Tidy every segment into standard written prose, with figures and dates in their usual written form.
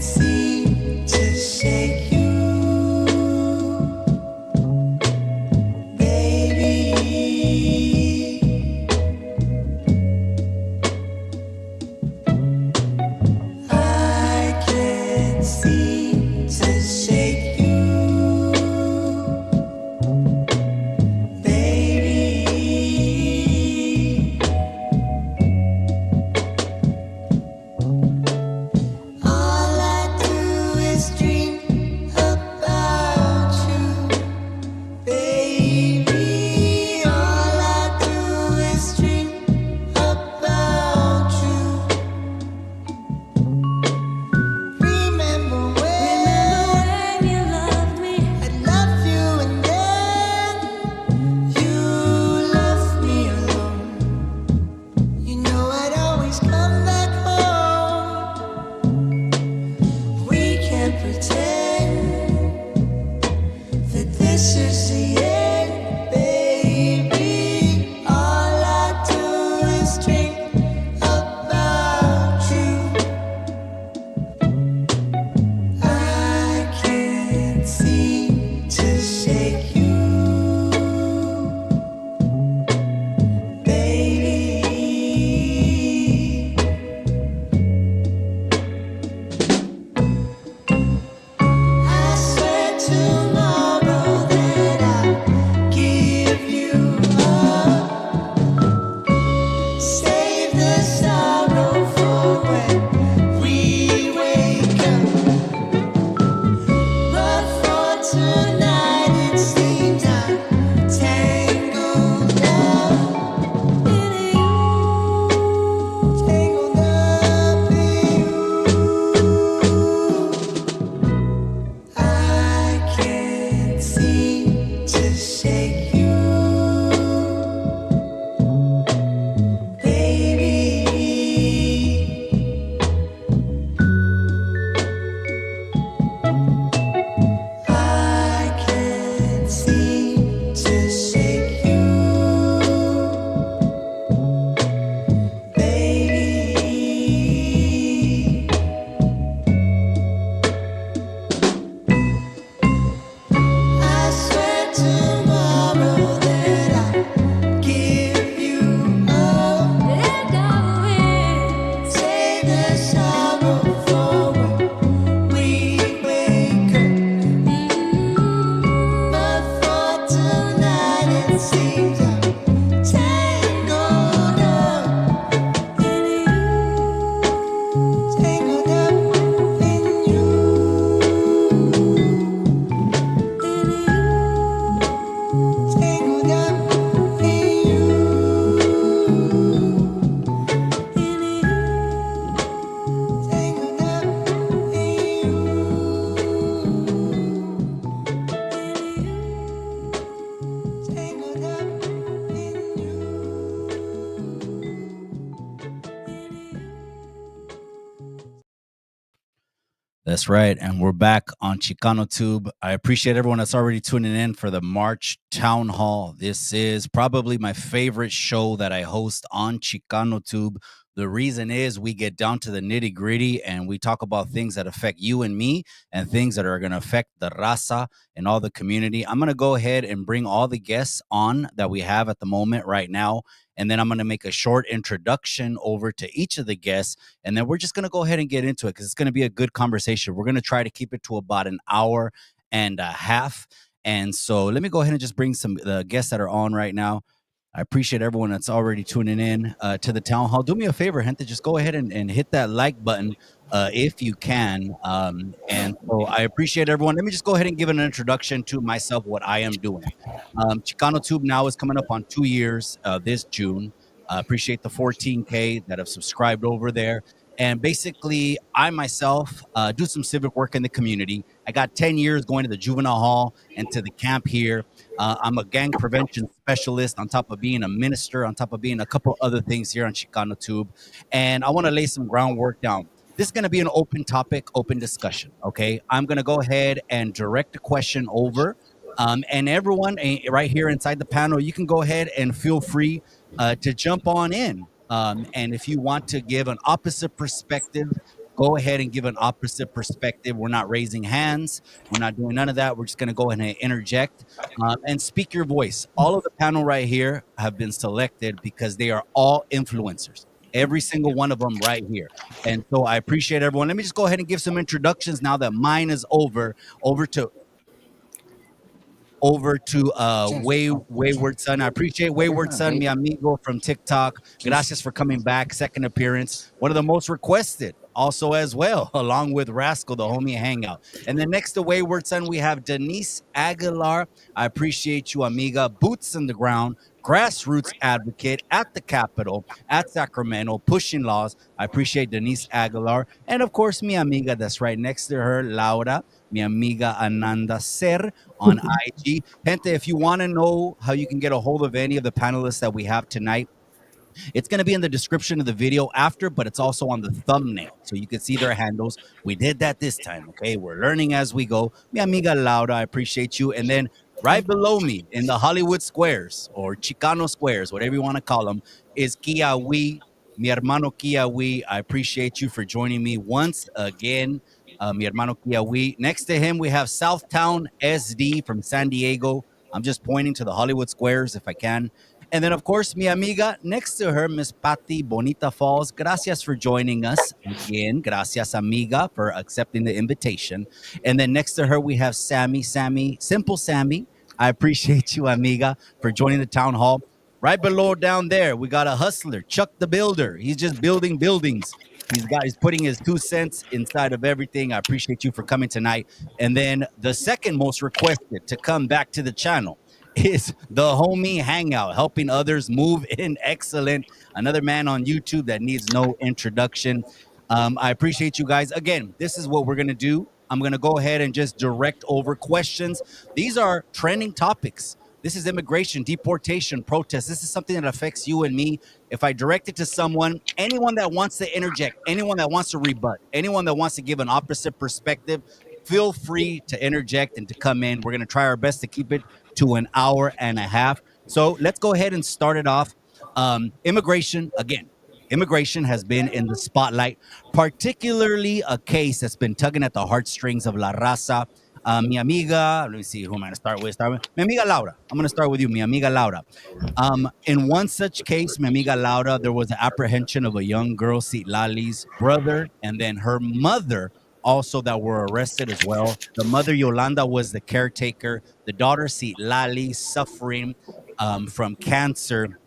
seem to shake you, baby. I can't seem to shake you, baby. All I do is dream about you, baby. All I do is dream about you. Remember when you loved me? I loved you, and then you left me alone. You know I'd always come back home. We can't pretend that this is the end, baby. All I do is dream about you. I can't seem to shake you, baby. I swear tomorrow that I'll give you up. Save the sorrow for when we wake up. But for tonight it seems I'm tangled up in you, tangled up in you. I can't seem to shake you, baby. I can't seem to shake you, baby. I swear tomorrow that I'll give you up, and I will save the sorrow for when we wake up. But for tonight it seems I'm tangled up in you, tangled up in you, tangled up in you, tangled up That's right. And we're back on Chicano Tube. I appreciate everyone that's already tuning in for the March Town Hall. This is probably my favorite show that I host on Chicano Tube. The reason is we get down to the nitty gritty and we talk about things that affect you and me and things that are going to affect the raza and all the community. I'm going to go ahead and bring all the guests on that we have at the moment right now. And then I'm going to make a short introduction over to each of the guests. And then we're just going to go ahead and get into it because it's going to be a good conversation. We're going to try to keep it to about an hour and a half. And so let me go ahead and just bring some the guests that are on right now. I appreciate everyone that's already tuning in to the town hall. Do me a favor, gente, just go ahead and hit that like button if you can. And so I appreciate everyone. Let me just go ahead and give an introduction to myself, what I am doing. Chicano Tube now is coming up on 2 years this June. Appreciate the 14K that have subscribed over there. And basically, I myself do some civic work in the community. I got 10 years going to the juvenile hall and to the camp here. I'm a gang prevention specialist on top of being a minister, on top of being a couple other things here on Chicano Tube. And I want to lay some groundwork down. This is going to be an open topic, open discussion, okay? I'm going to go ahead and direct the question over. And everyone right here inside the panel, you can go ahead and feel free to jump on in. And if you want to give an opposite perspective go ahead and give an opposite perspective. We're not raising hands. We're not doing none of that. We're just going to go ahead and interject and speak your voice. All of the panel right here have been selected because they are all influencers. Every single one of them right here. And so I appreciate everyone. Let me just go ahead and give some introductions now that mine is over. Over to Wayward Son. I appreciate Wayward Son, mi amigo from TikTok. Gracias for coming back. Second appearance. One of the most requested also as well, along with Rascal, the homie hangout. And then next to Wayward Son, we have Denise Aguilar. I appreciate you, amiga. Boots on the ground, grassroots advocate at the Capitol, at Sacramento, pushing laws. I appreciate Denise Aguilar. And of course, mi amiga that's right next to her, Laura, mi amiga Ananda Ser on IG. Gente, if you want to know how you can get a hold of any of the panelists that we have tonight, it's going to be in the description of the video after, but it's also on the thumbnail. So you can see their handles. We did that this time, okay? We're learning as we go. Mi amiga Laura, I appreciate you. And then right below me in the Hollywood squares or Chicano squares, whatever you want to call them, is Kiawi, mi hermano Kiawi. I appreciate you for joining me once again. Mi hermano Kiawi. Next to him, we have Southtown SD from San Diego. I'm just pointing to the Hollywood squares if I can. And then, of course, mi amiga next to her, Miss Patty Bonita Falls. Gracias for joining us again. Gracias, amiga, for accepting the invitation. And then next to her, we have Sammy, Simple Sammy. I appreciate you, amiga, for joining the town hall. Right below down there, we got a hustler, Chuck the Builder. He's just building buildings. He's putting his 2 cents inside of everything. I appreciate you for coming tonight. And then the second most requested to come back to the channel is the homie hangout, helping others move in. Excellent. Another man on YouTube that needs no introduction. I appreciate you guys. Again, this is what we're going to do. I'm going to go ahead and just direct over questions. These are trending topics. This is immigration, deportation, protest. This is something that affects you and me. If I direct it to someone, anyone that wants to interject, anyone that wants to rebut, anyone that wants to give an opposite perspective, feel free to interject and to come in. We're going to try our best to keep it to an hour and a half. So let's go ahead and start it off. Immigration, again, immigration has been in the spotlight, particularly a case that's been tugging at the heartstrings of La Raza. Mi amiga, let me see who am I going to start with. Mi amiga Laura. I'm going to start with you, mi amiga Laura. In one such case, mi amiga Laura, there was an apprehension of a young girl, Citlali's brother, and then her mother also that were arrested as well. The mother, Yolanda, was the caretaker. The daughter, Citlali, suffering from cancer,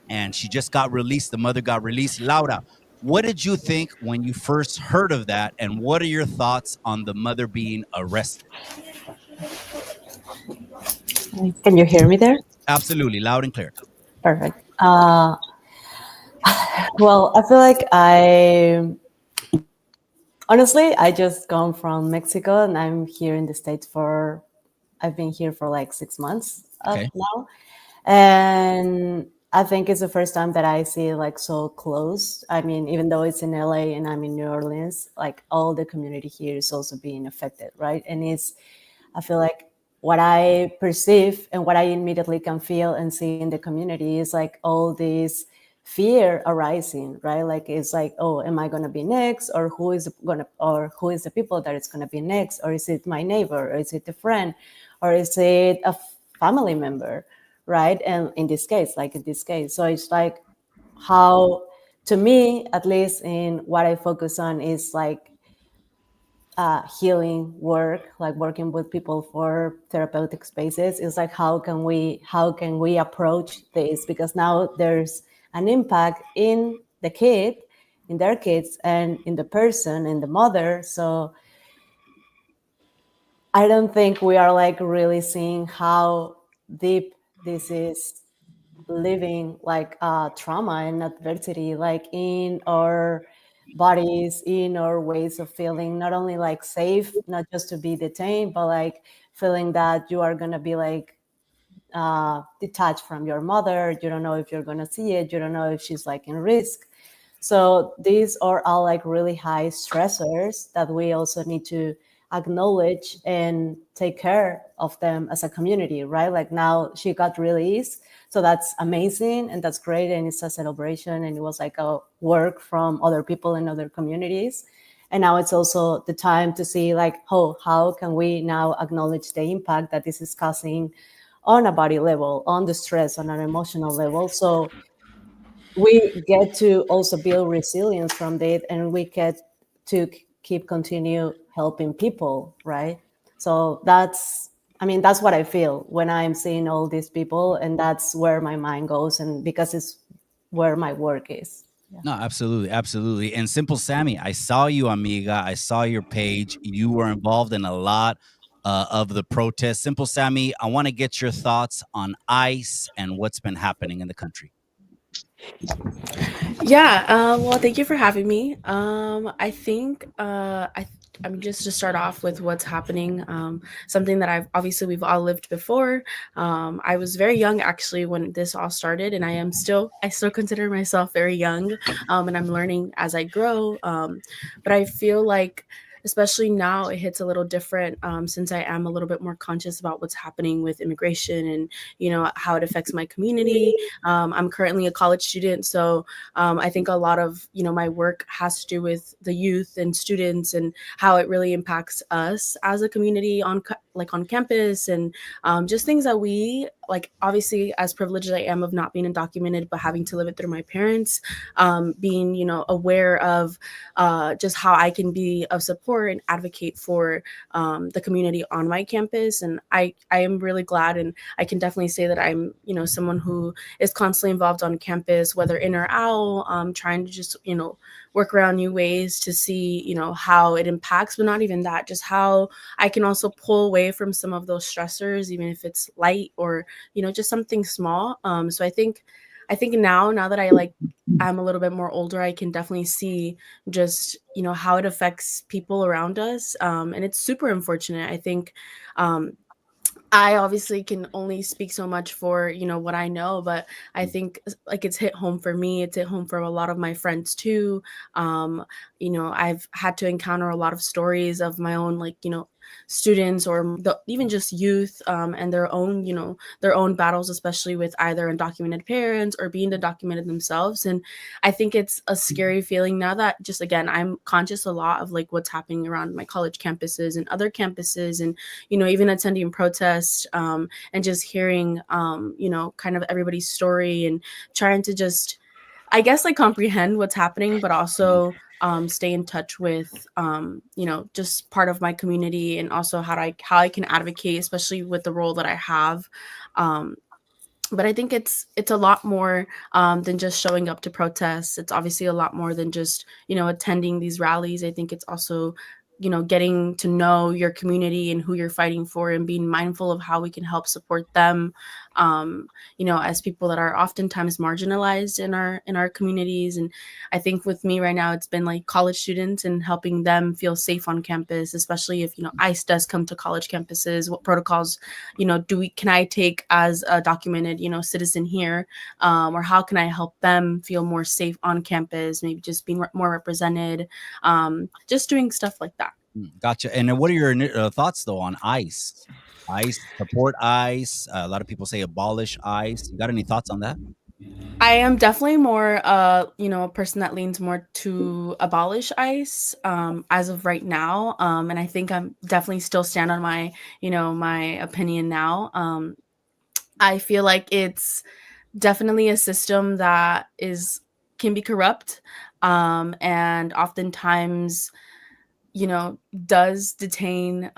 and she just got released. The mother got released. Laura, what did you think when you first heard of that, and what are your thoughts on the mother being arrested? Can you hear me there? Absolutely, loud and clear. Perfect. Well, I feel like honestly, I just come from Mexico and I'm here in the States I've been here for like 6 months now. And I think it's the first time that I see it like so close. I mean, even though it's in LA and I'm in New Orleans, like all the community here is also being affected, right? And I feel like what I perceive and what I immediately can feel and see in the community is like all this fear arising, right? Like it's like, oh, am I going to be next, or who is the people that it's going to be next, or is it my neighbor, or is it a friend, or is it a family member, right? And in this case, so it's like how, to me, at least in what I focus on is like healing work, like working with people for therapeutic spaces. Is like how can we approach this, because now there's an impact in the kid, in their kids, and in the person, in the mother. So I don't think we are like really seeing how deep this is living, like trauma and adversity, like in our bodies, in our ways of feeling, not only like safe, not just to be detained, but like feeling that you are going to be like detached from your mother. You don't know if you're going to see it. You don't know if she's like in risk. So these are all like really high stressors that we also need to acknowledge and take care of them as a community, right? Like now she got released. So that's amazing and that's great. And it's a celebration. And it was like a work from other people in other communities. And now it's also the time to see like, oh, how can we now acknowledge the impact that this is causing on a body level, on the stress, on an emotional level. So we get to also build resilience from it, and we get to keep continue helping people, right? So that's, I mean, that's what I feel when I'm seeing all these people, and that's where my mind goes, and because it's where my work is. Yeah. No, absolutely, absolutely. And Simple Sammy, I saw you, amiga. I saw your page. You were involved in a lot of the protests. Simple Sammy, I want to get your thoughts on ICE and what's been happening in the country. Yeah, well, thank you for having me. I think I mean, just to start off with what's happening, something that we've all lived before. I was very young actually when this all started, and I still consider myself very young, and I'm learning as I grow. But I feel like, especially now, it hits a little different, since I am a little bit more conscious about what's happening with immigration and how it affects my community. I'm currently a college student, so I think a lot of my work has to do with the youth and students and how it really impacts us as a community on campus, and just things that we like. Obviously, as privileged I am of not being undocumented, but having to live it through my parents, being aware of just how I can be of support and advocate for the community on my campus. And I am really glad, and I can definitely say that I'm someone who is constantly involved on campus, whether in or out, trying to just work around new ways to see how it impacts, but not even that, just how I can also pull away from some of those stressors, even if it's light or just something small. So I think now that I'm a little bit more older, I can definitely see just how it affects people around us, and it's super unfortunate. I think I obviously can only speak so much for what I know, but I think like it's hit home for me. It's hit home for a lot of my friends too. I've had to encounter a lot of stories of my own, like students or even just youth, and their own battles, especially with either undocumented parents or being undocumented themselves. And I think it's a scary feeling now that, just again, I'm conscious a lot of like what's happening around my college campuses and other campuses, and even attending protests, and just hearing kind of everybody's story and trying to just, I guess, like comprehend what's happening, but also stay in touch with just part of my community, and also how I can advocate, especially with the role that I have. But I think it's a lot more than just showing up to protests. It's obviously a lot more than just attending these rallies. I think it's also getting to know your community and who you're fighting for, and being mindful of how we can help support them, as people that are oftentimes marginalized in our communities. And I think with me right now, it's been like college students and helping them feel safe on campus, especially if ICE does come to college campuses. What protocols can I take as a documented citizen here, or how can I help them feel more safe on campus, maybe just being more represented, just doing stuff like that. Gotcha. And what are your thoughts though on ICE? ICE, support ICE. A lot of people say abolish ICE. You got any thoughts on that? I am definitely more, a person that leans more to abolish ICE, as of right now. And I think I'm definitely still stand on my, my opinion now. I feel like it's definitely a system that can be corrupt, and oftentimes does detain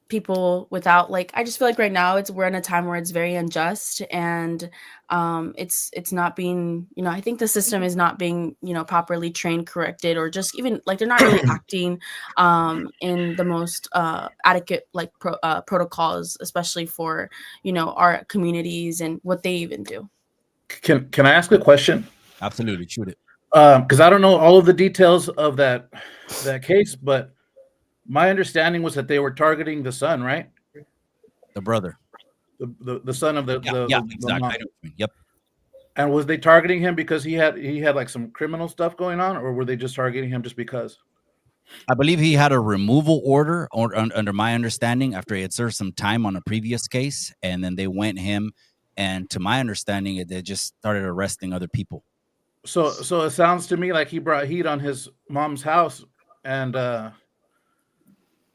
people without, like, I just feel like right now we're in a time where it's very unjust, and it's not being, I think the system is not being properly trained, corrected, or just even like they're not really acting in the most adequate like protocols, especially for our communities and what they even do. Can I ask a question? Absolutely, shoot it. Because I don't know all of the details of that case, but my understanding was that they were targeting the son, right? The brother. The son of the exactly. mom. I know what you mean. Yep. And was they targeting him because he had like some criminal stuff going on, or were they just targeting him just because? I believe he had a removal order, under my understanding, after he had served some time on a previous case, and then they went him. And to my understanding, they just started arresting other people. So it sounds to me like he brought heat on his mom's house and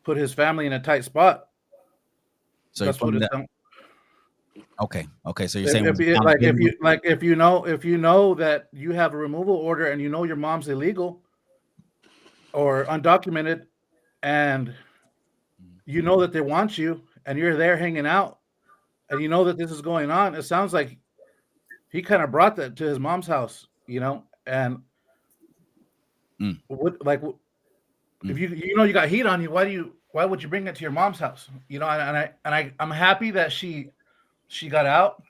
put his family in a tight spot. So That's what it's. Okay. So you're saying If you know that you have a removal order and you know your mom's illegal or undocumented, and you know that they want you, and you're there hanging out, and you know that this is going on. It sounds like he kind of brought that to his mom's house, and if you know you got heat on you, why would you bring it to your mom's house? I'm happy that she got out,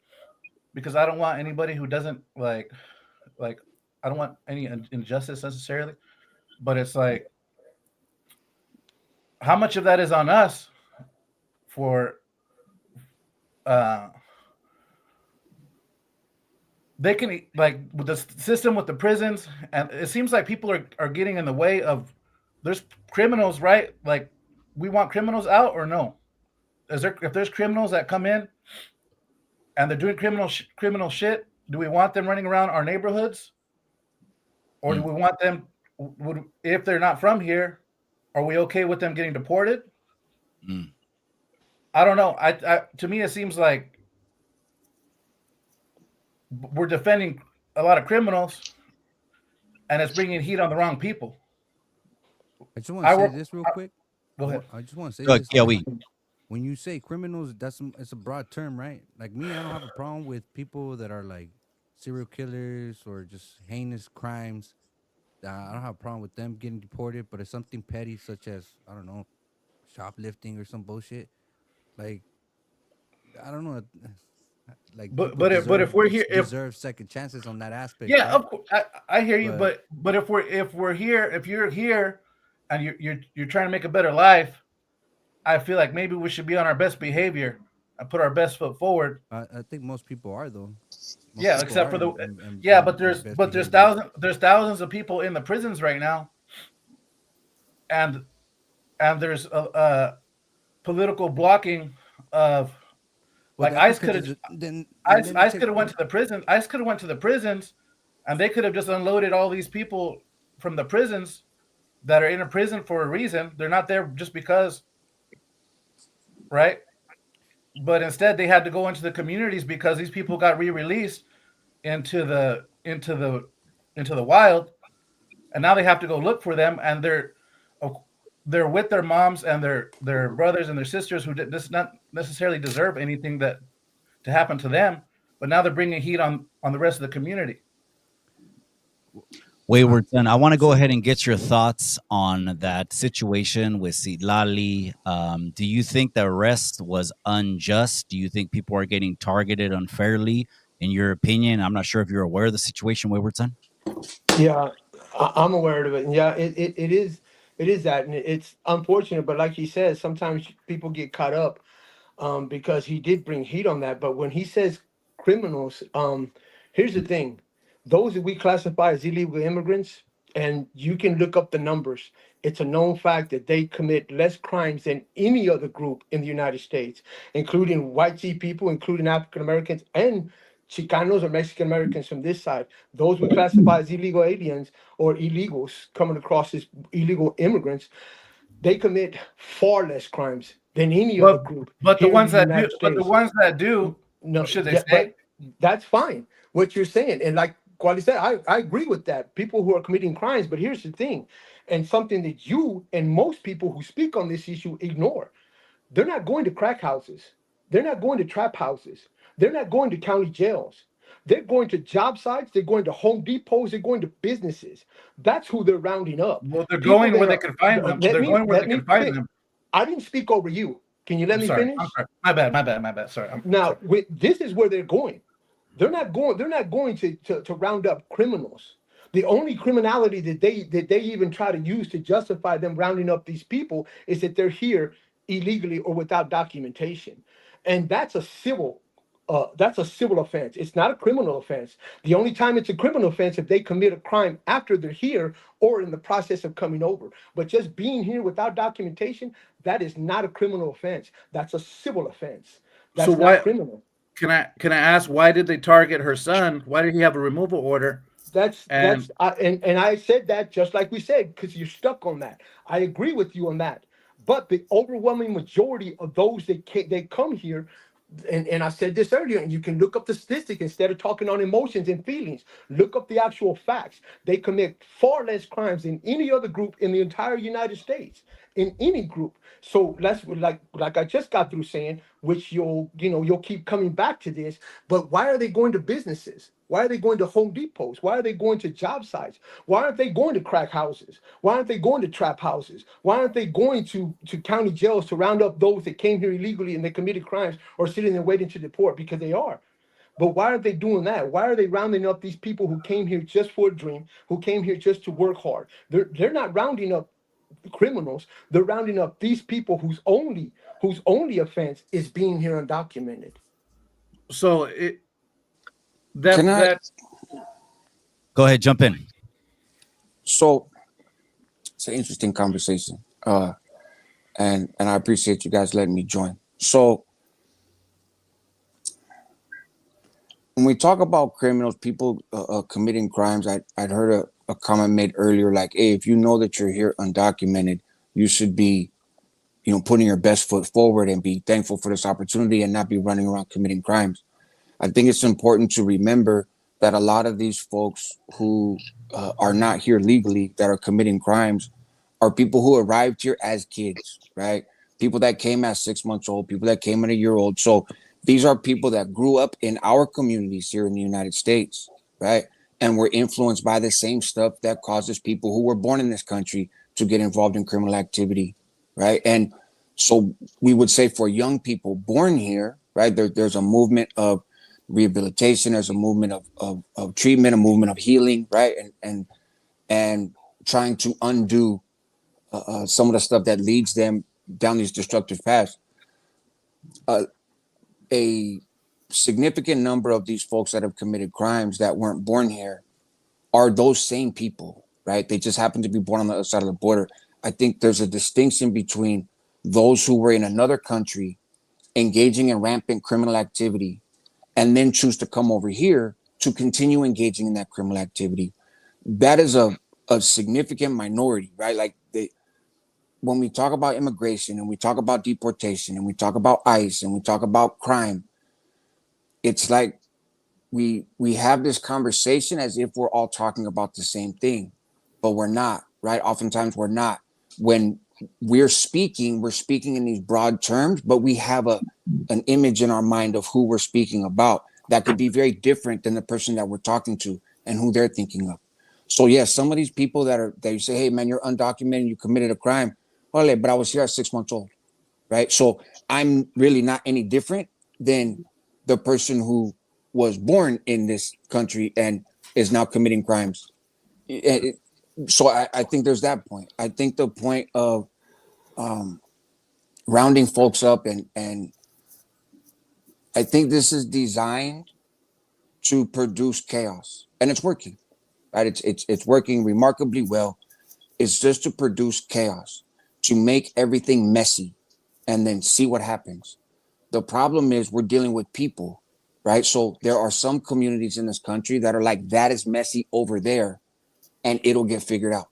because I don't want anybody who doesn't like I don't want any injustice necessarily, but it's like, how much of that is on us for they can, like, with the system with the prisons, and it seems like people are getting in the way of, there's criminals, right? Like, we want criminals out or no? If there's criminals that come in and they're doing criminal shit, do we want them running around our neighborhoods, or do we want them, if they're not from here, are we okay with them getting deported? I don't know. To me, it seems like we're defending a lot of criminals, and it's bringing heat on the wrong people. I just want to say this real quick. Go ahead. I just want to say this. Yeah, when you say criminals, it's a broad term, right? Like me, I don't have a problem with people that are like serial killers or just heinous crimes. I don't have a problem with them getting deported, but it's something petty, such as, I don't know, shoplifting or some bullshit. Like, I don't know. Like, but if we're here, deserve second chances on that aspect. Yeah, right? of course, I hear you, but if you're here, and you're trying to make a better life, I feel like maybe we should be on our best behavior and put our best foot forward. I think most people are, though. Except for but there's thousands of people in the prisons right now, and there's a political blocking of, like, ICE could have went to the prison. ICE could have went to the prisons, and they could have just unloaded all these people from the prisons that are in a prison for a reason. They're not there just because, right? But instead, they had to go into the communities because these people got re-released into the wild, and now they have to go look for them, and they're with their moms and their brothers and their sisters who did this, not necessarily deserve anything to happen to them, but now they're bringing heat on the rest of the community. Wayward Son, I want to go ahead and get your thoughts on that situation with Sitlali. Do you think the arrest was unjust? Do you think people are getting targeted unfairly, in your opinion? I'm not sure if you're aware of the situation, Wayward Son. Yeah, I'm aware of it. And yeah, it is that, and it's unfortunate. But like he says, sometimes people get caught up because he did bring heat on that. But when he says criminals, here's the thing: those that we classify as illegal immigrants, and you can look up the numbers. It's a known fact that they commit less crimes than any other group in the United States, including white people, including African Americans, and Chicanos or Mexican Americans from this side. Those we classify as illegal aliens or illegals coming across as illegal immigrants, they commit far less crimes than any other group. But the ones that do, no, should they stay? That's fine. What you're saying, and like Quali said, I agree with that. People who are committing crimes, but here's the thing, and something that you and most people who speak on this issue ignore. They're not going to crack houses. They're not going to trap houses. They're not going to county jails. They're going to job sites. They're going to Home Depots. They're going to businesses. That's who they're rounding up. Well, they're going where they can find them. They're going where they can find them. I didn't speak over you. Can you let me finish? I'm sorry. My bad. Sorry. This is where they're going. They're not going to round up criminals. The only criminality that they even try to use to justify them rounding up these people is that they're here illegally or without documentation, and that's a civil offense. It's not a criminal offense. The only time it's a criminal offense if they commit a crime after they're here or in the process of coming over. But just being here without documentation, that is not a criminal offense. That's a civil offense. That's not criminal. Can I ask, why did they target her son? Why did he have a removal order And And I said that just like we said, because you're stuck on that. I agree with you on that. But the overwhelming majority of those that come here, and I said this earlier, and you can look up the statistic instead of talking on emotions and feelings. Look up the actual facts. They commit far less crimes than any other group in the entire United States, in any group. So let's like I just got through saying, which you'll keep coming back to this. But why are they going to businesses? Why are they going to Home Depots? Why are they going to job sites? Why aren't they going to crack houses? Why aren't they going to trap houses? Why aren't they going to county jails to round up those that came here illegally and they committed crimes or sitting there waiting to deport? Because they are. But why aren't they doing that? Why are they rounding up these people who came here just for a dream, who came here just to work hard? They're not rounding up criminals. They're rounding up these people whose only offense is being here undocumented. so it that Can I? that Go ahead, jump in. So it's an interesting conversation, and I appreciate you guys letting me join. So when we talk about criminals, people committing crimes, I'd heard a comment made earlier, like, hey, if you know that you're here undocumented, you should be, putting your best foot forward and be thankful for this opportunity and not be running around committing crimes. I think it's important to remember that a lot of these folks who are not here legally, that are committing crimes, are people who arrived here as kids, right? People that came at 6 months old, people that came at a year old. So these are people that grew up in our communities here in the United States, right? And were influenced by the same stuff that causes people who were born in this country to get involved in criminal activity, right? And so we would say for young people born here, right, there's a movement of rehabilitation, there's a movement of treatment, a movement of healing, right? And trying to undo some of the stuff that leads them down these destructive paths. A significant number of these folks that have committed crimes that weren't born here are those same people, right? They just happen to be born on the other side of the border. I think there's a distinction between those who were in another country engaging in rampant criminal activity and then choose to come over here to continue engaging in that criminal activity. That is a significant minority, right? Like when we talk about immigration and we talk about deportation and we talk about ICE and we talk about crime, it's like we have this conversation as if we're all talking about the same thing, but we're not, right? Oftentimes we're not. When we're speaking in these broad terms, but we have an image in our mind of who we're speaking about that could be very different than the person that we're talking to and who they're thinking of. So yes, some of these people that you say, hey man, you're undocumented, you committed a crime. Well, but I was here at 6 months old, right? So I'm really not any different than the person who was born in this country and is now committing crimes. So I think there's that point. I think the point of rounding folks up and I think this is designed to produce chaos, and it's working, right? It's working remarkably well. It's just to produce chaos, to make everything messy, and then see what happens. The problem is we're dealing with people, right? So there are some communities in this country that are like, that is messy over there, and it'll get figured out.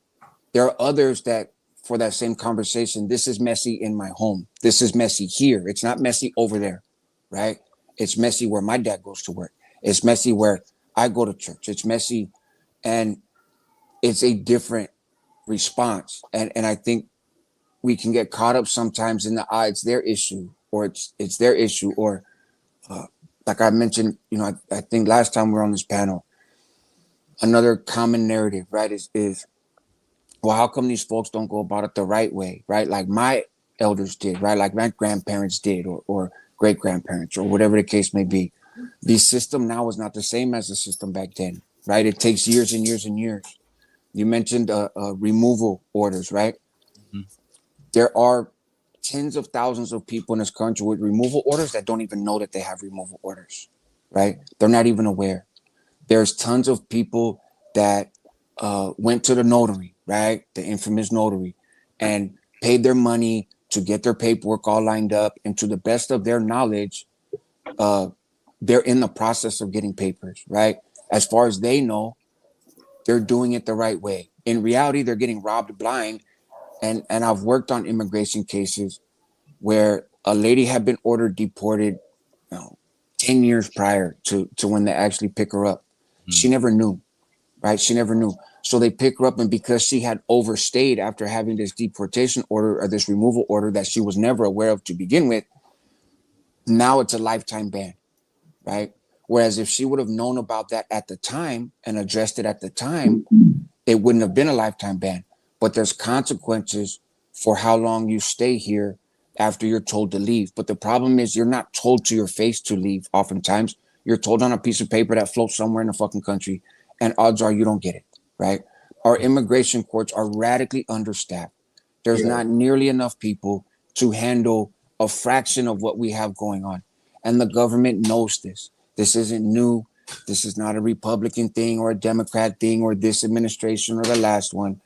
There are others that, for that same conversation, this is messy in my home. This is messy here. It's not messy over there, right? It's messy where my dad goes to work. It's messy where I go to church. It's messy, and it's a different response. And I think we can get caught up sometimes in it's their issue, or it's their issue, or like I mentioned, I think last time we were on this panel, another common narrative, right, is well, how come these folks don't go about it the right way, right? Like my elders did, right? Like my grandparents did, or great grandparents, or whatever the case may be. The system now is not the same as the system back then, right? It takes years and years and years. You mentioned removal orders, right? Mm-hmm. There are tens of thousands of people in this country with removal orders that don't even know that they have removal orders, right? They're not even aware. There's tons of people that went to the notary, right? The infamous notary, and paid their money to get their paperwork all lined up. And to the best of their knowledge, they're in the process of getting papers, right? As far as they know, they're doing it the right way. In reality, they're getting robbed blind. And I've worked on immigration cases where a lady had been ordered deported, 10 years prior to when they actually pick her up. She never knew, right? She never knew. So they pick her up, and because she had overstayed after having this deportation order or this removal order that she was never aware of to begin with, now it's a lifetime ban, right? Whereas if she would have known about that at the time and addressed it at the time, it wouldn't have been a lifetime ban. But there's consequences for how long you stay here after you're told to leave. But the problem is you're not told to your face to leave. Oftentimes you're told on a piece of paper that floats somewhere in the fucking country, and odds are you don't get it, right? Our immigration courts are radically understaffed. There's not nearly enough people to handle a fraction of what we have going on. And the government knows this. This isn't new. This is not a Republican thing or a Democrat thing or this administration or the last one.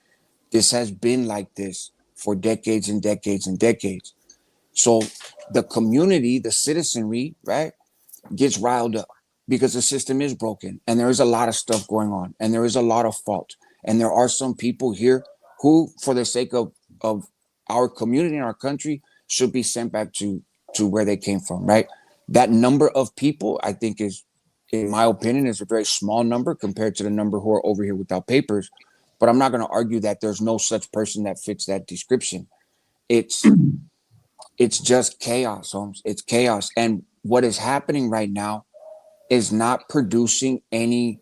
This has been like this for decades and decades and decades. So the community, the citizenry, right, gets riled up because the system is broken and there is a lot of stuff going on and there is a lot of fault. And there are some people here who, for the sake of our community and our country, should be sent back to where they came from, right? That number of people, I think, is, in my opinion, is a very small number compared to the number who are over here without papers. But I'm not going to argue that there's no such person that fits that description. It's just chaos, Holmes. It's chaos. And what is happening right now is not producing any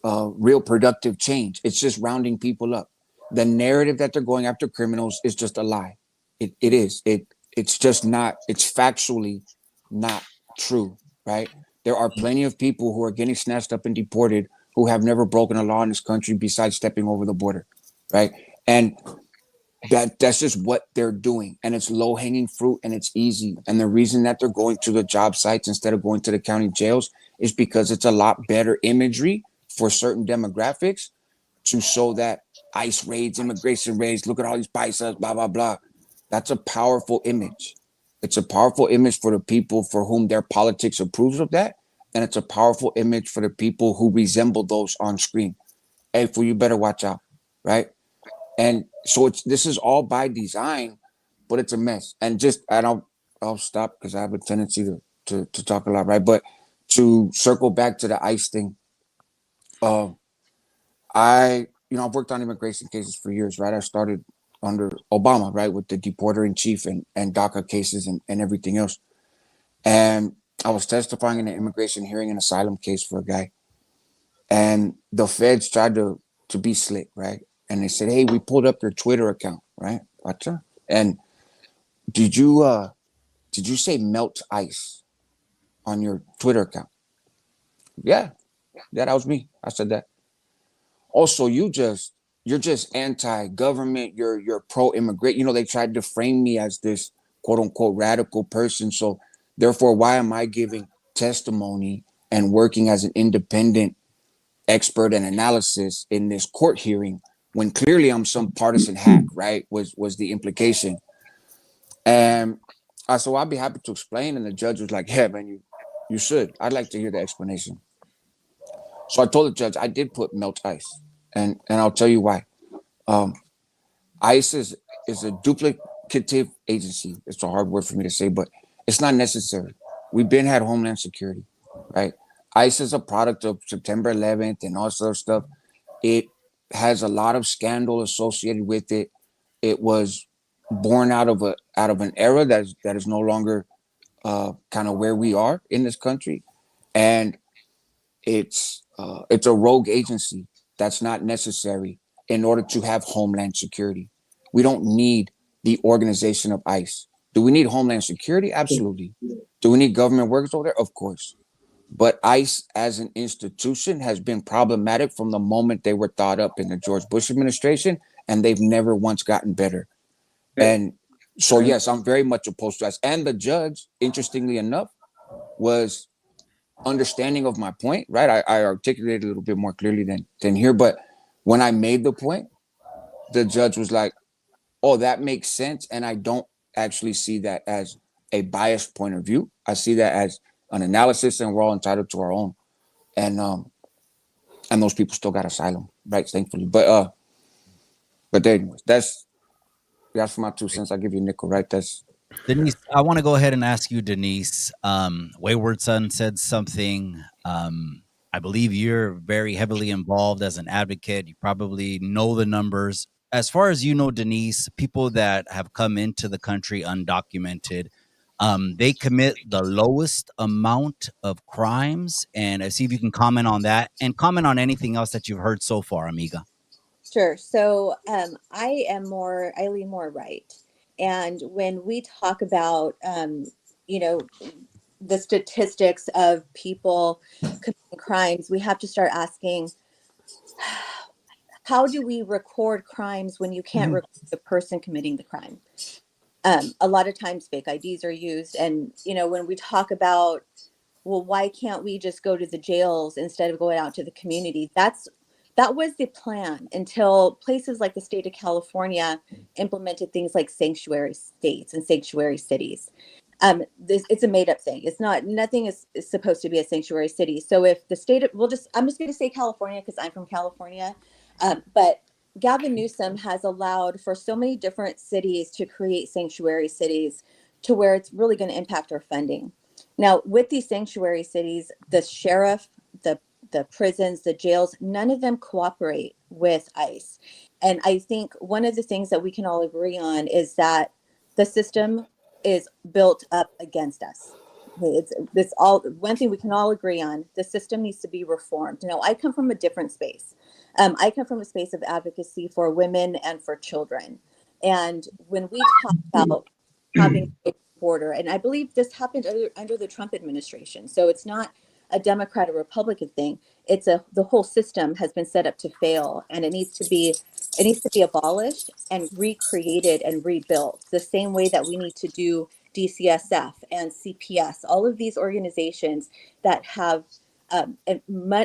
real productive change. It's just rounding people up. The narrative that they're going after criminals is just a lie. It is. It's just not. It's factually not true, right? There are plenty of people who are getting snatched up and deported who have never broken a law in this country besides stepping over the border, right? And that's just what they're doing, and it's low-hanging fruit and it's easy. And the reason that they're going to the job sites instead of going to the county jails is because it's a lot better imagery for certain demographics to show that ICE raids, immigration raids, look at all these paisas, blah blah blah. That's a powerful image. It's a powerful image for the people for whom their politics approves of that, and it's a powerful image for the people who resemble those on screen. Hey, fool, you better watch out, right? And so this is all by design, but it's a mess. And I'll stop because I have a tendency to talk a lot, right? But to circle back to the ICE thing, I've worked on immigration cases for years, right? I started under Obama, right, with the deporter in chief and DACA cases and everything else. And I was testifying in an immigration hearing, an asylum case for a guy, and the feds tried to be slick, right? And they said, "Hey, we pulled up your Twitter account, right? Gotcha. And did you say melt ice on your Twitter account?" Yeah, that was me. I said that. Also, you're just anti-government. You're pro-immigrant. They tried to frame me as this quote unquote radical person. So therefore, why am I giving testimony and working as an independent expert and analysis in this court hearing when clearly I'm some partisan hack, right? Was the implication. And so I'd be happy to explain. And the judge was like, "Yeah, man, you should. I'd like to hear the explanation." So I told the judge I did put melt ice, and I'll tell you why. ICE is a duplicative agency. It's a hard word for me to say, but it's not necessary. We've been had Homeland Security, right? ICE is a product of September 11th and all sort of stuff. It has a lot of scandal associated with it. It was born out of an era that is no longer kind of where we are in this country, and it's a rogue agency that's not necessary in order to have Homeland Security. We don't need the organization of ICE. Do we need Homeland Security? Absolutely. Do we need government workers over there? Of course. But ICE as an institution has been problematic from the moment they were thought up in the George Bush administration, and they've never once gotten better. And so, yes, I'm very much opposed to ICE. And the judge, interestingly enough, was understanding of my point, right? I articulated a little bit more clearly than here. But when I made the point, the judge was like, "Oh, that makes sense." And I don't actually see that as a biased point of view. I see that as an analysis, and we're all entitled to our own. And and those people still got asylum, right? Thankfully, but anyways, that's for my 2 cents. I'll give you a nickel, right? That's Denise, I want to go ahead and ask you, Denise. Wayward Son said something. I believe you're very heavily involved as an advocate. You probably know the numbers. As far as you know, Denise, people that have come into the country undocumented, they commit the lowest amount of crimes. And I see if you can comment on that and comment on anything else that you've heard so far, amiga. Sure. So I lean more right. And when we talk about, you know, the statistics of people committing crimes, we have to start asking, how do we record crimes when you can't record the person committing the crime? A lot of times fake IDs are used. And, when we talk about, well, why can't we just go to the jails instead of going out to the community? That was the plan until places like the state of California implemented things like sanctuary states and sanctuary cities. It's a made up thing. Nothing is supposed to be a sanctuary city. So if the state, I'm just going to say California because I'm from California. But Gavin Newsom has allowed for so many different cities to create sanctuary cities to where it's really going to impact our funding. Now, with these sanctuary cities, the sheriff, the prisons, the jails, none of them cooperate with ICE. And I think one of the things that we can all agree on is that the system is built up against us. One thing we can all agree on, the system needs to be reformed. Now, I come from a different space. I come from a space of advocacy for women and for children. And when we talk about having a border, and I believe this happened under the Trump administration, so it's not a Democrat or Republican thing. The whole system has been set up to fail, and it needs to be abolished and recreated and rebuilt the same way that we need to do DCSF and CPS, all of these organizations that have a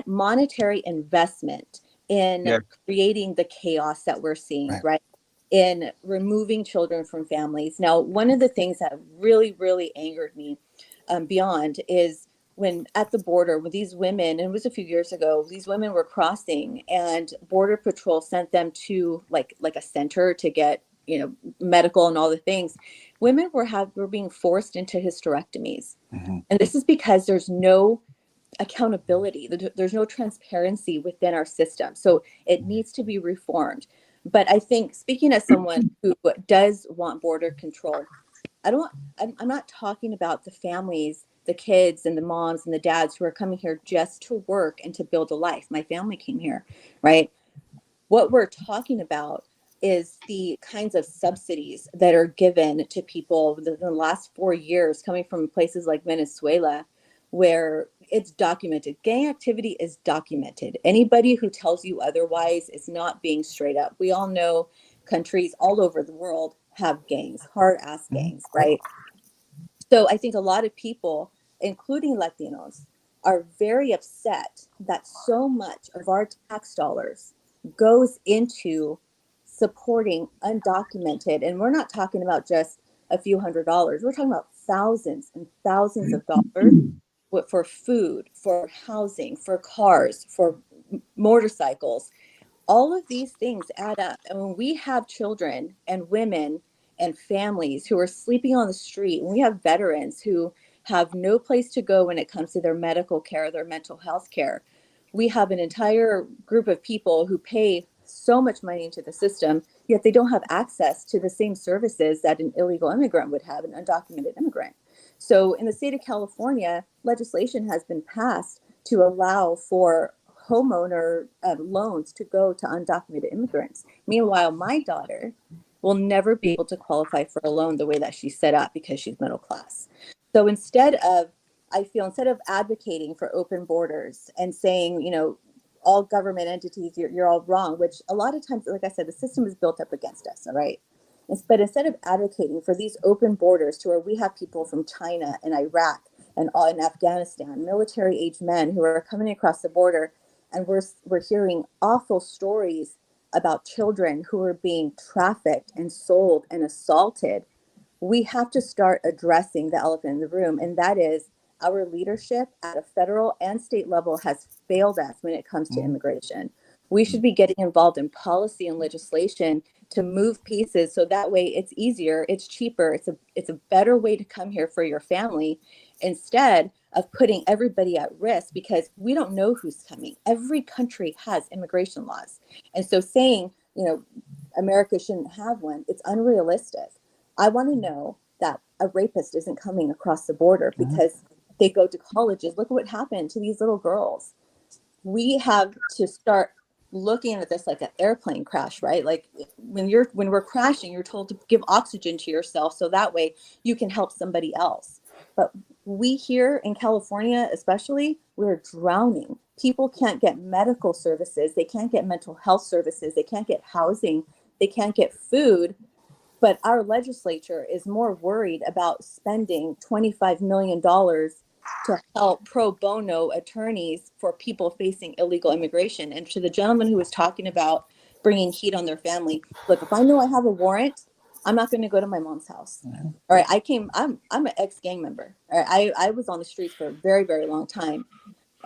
monetary investment in creating the chaos that we're seeing, right? In removing children from families. Now, one of the things that really, really angered me beyond is when at the border with these women, and it was a few years ago, these women were crossing and Border Patrol sent them to like a center to get, medical and all the things. Women were being forced into hysterectomies. Mm-hmm. And this is because there's no accountability. There's no transparency within our system. So it needs to be reformed. But I think, speaking as someone who does want border control, I'm not talking about the families, the kids and the moms and the dads who are coming here just to work and to build a life. My family came here, right? What we're talking about is the kinds of subsidies that are given to people in the last 4 years coming from places like Venezuela, where it's documented. Gang activity is documented. Anybody who tells you otherwise is not being straight up. We all know countries all over the world have gangs, hard ass gangs, right? So I think a lot of people, including Latinos, are very upset that so much of our tax dollars goes into supporting undocumented. And we're not talking about just a few $100s. We're talking about thousands and thousands of dollars for food, for housing, for cars, for motorcycles. All of these things add up. And when we have children and women and families who are sleeping on the street, and we have veterans who have no place to go when it comes to their medical care, their mental health care, we have an entire group of people who pay so much money into the system, yet they don't have access to the same services that an illegal immigrant would have, an undocumented immigrant. So in the state of California, legislation has been passed to allow for homeowner loans to go to undocumented immigrants. Meanwhile, my daughter will never be able to qualify for a loan the way that she's set up because she's middle class. So instead of advocating for open borders and saying, all government entities, you're all wrong, which a lot of times, like I said, the system is built up against us, all right? But instead of advocating for these open borders to where we have people from China and Iraq and in Afghanistan, military-age men who are coming across the border, and we're hearing awful stories about children who are being trafficked and sold and assaulted, we have to start addressing the elephant in the room, and that is our leadership at a federal and state level has failed us when it comes to immigration. We should be getting involved in policy and legislation to move pieces so that way it's easier, it's cheaper, it's a better way to come here for your family instead of putting everybody at risk because we don't know who's coming. Every country has immigration laws. And so saying, America shouldn't have one, it's unrealistic. I want to know that a rapist isn't coming across the border because they go to colleges. Look at what happened to these little girls. We have to start looking at this like an airplane crash, right? Like when we're crashing, you're told to give oxygen to yourself so that way you can help somebody else. But we here in California, especially, we're drowning. People can't get medical services. They can't get mental health services. They can't get housing. They can't get food. But our legislature is more worried about spending $25 million to help pro bono attorneys for people facing illegal immigration. And to the gentleman who was talking about bringing heat on their family, look, if I know I have a warrant, I'm not going to go to my mom's house. All right, I'm an ex-gang member. All right, I was on the streets for a very, very long time.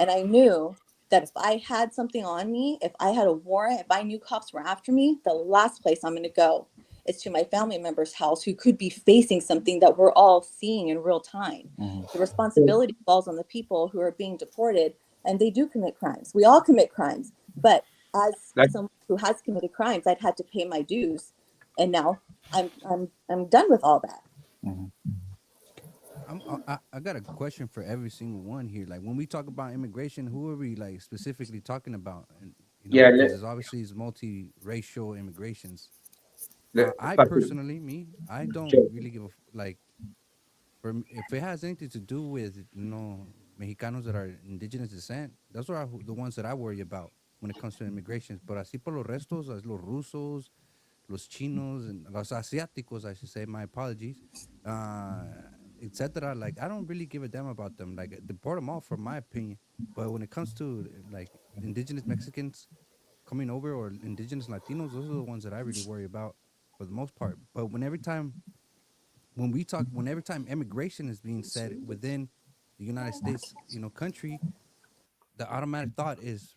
And I knew that if I had something on me, if I had a warrant, if I knew cops were after me, the last place I'm going to go is to my family member's house who could be facing something that we're all seeing in real time. The responsibility falls on the people who are being deported, and they do commit crimes. We all commit crimes. But as someone who has committed crimes, I'd had to pay my dues. And now I'm done with all that. I got a question for every single one here. Like when we talk about immigration, who are we like specifically talking about? And because it's obviously it's multiracial immigrations. I personally, I don't really give a like. If it has anything to do with Mexicanos that are indigenous descent, those are the ones that I worry about when it comes to immigration. But así por los restos, as los rusos, los chinos, and los asiáticos, I should say. My apologies, etc. Like I don't really give a damn about them. Like deport them all, from my opinion. But when it comes to like indigenous Mexicans coming over or indigenous Latinos, those are the ones that I really worry about for the most part. But when every time immigration is being said within the United States, country, the automatic thought is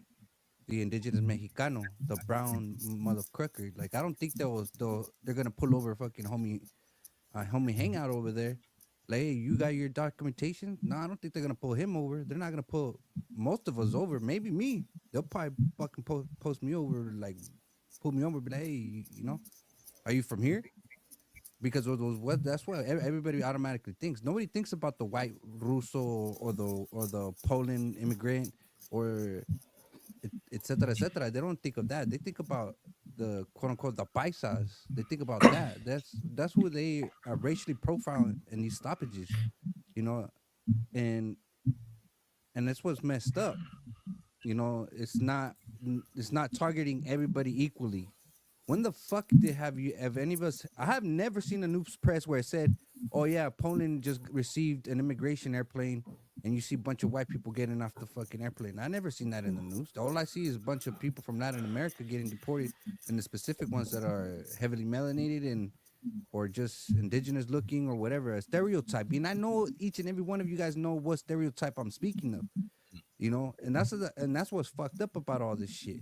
the indigenous Mexicano, the brown mother cracker. Like I don't think they're gonna pull over fucking homie hangout over there. Like, hey, you got your documentation? No, I don't think they're gonna pull him over. They're not gonna pull most of us over. Maybe me. They'll probably fucking post me over, like pull me over, but hey, are you from here? Because that's what everybody automatically thinks. Nobody thinks about the white Russo or the Poland immigrant or et cetera, et cetera. They don't think of that. They think about the quote unquote the paisas. They think about that. That's who they are racially profiling in these stoppages, you know, and that's what's messed up. It's not targeting everybody equally. When the fuck have any of us? I have never seen a news press where it said, "Oh yeah, Poland just received an immigration airplane," and you see a bunch of white people getting off the fucking airplane. I never seen that in the news. All I see is a bunch of people from Latin America getting deported, and the specific ones that are heavily melanated and or just indigenous looking or whatever, a stereotype. And I know each and every one of you guys know what stereotype I'm speaking of. And that's what's fucked up about all this shit.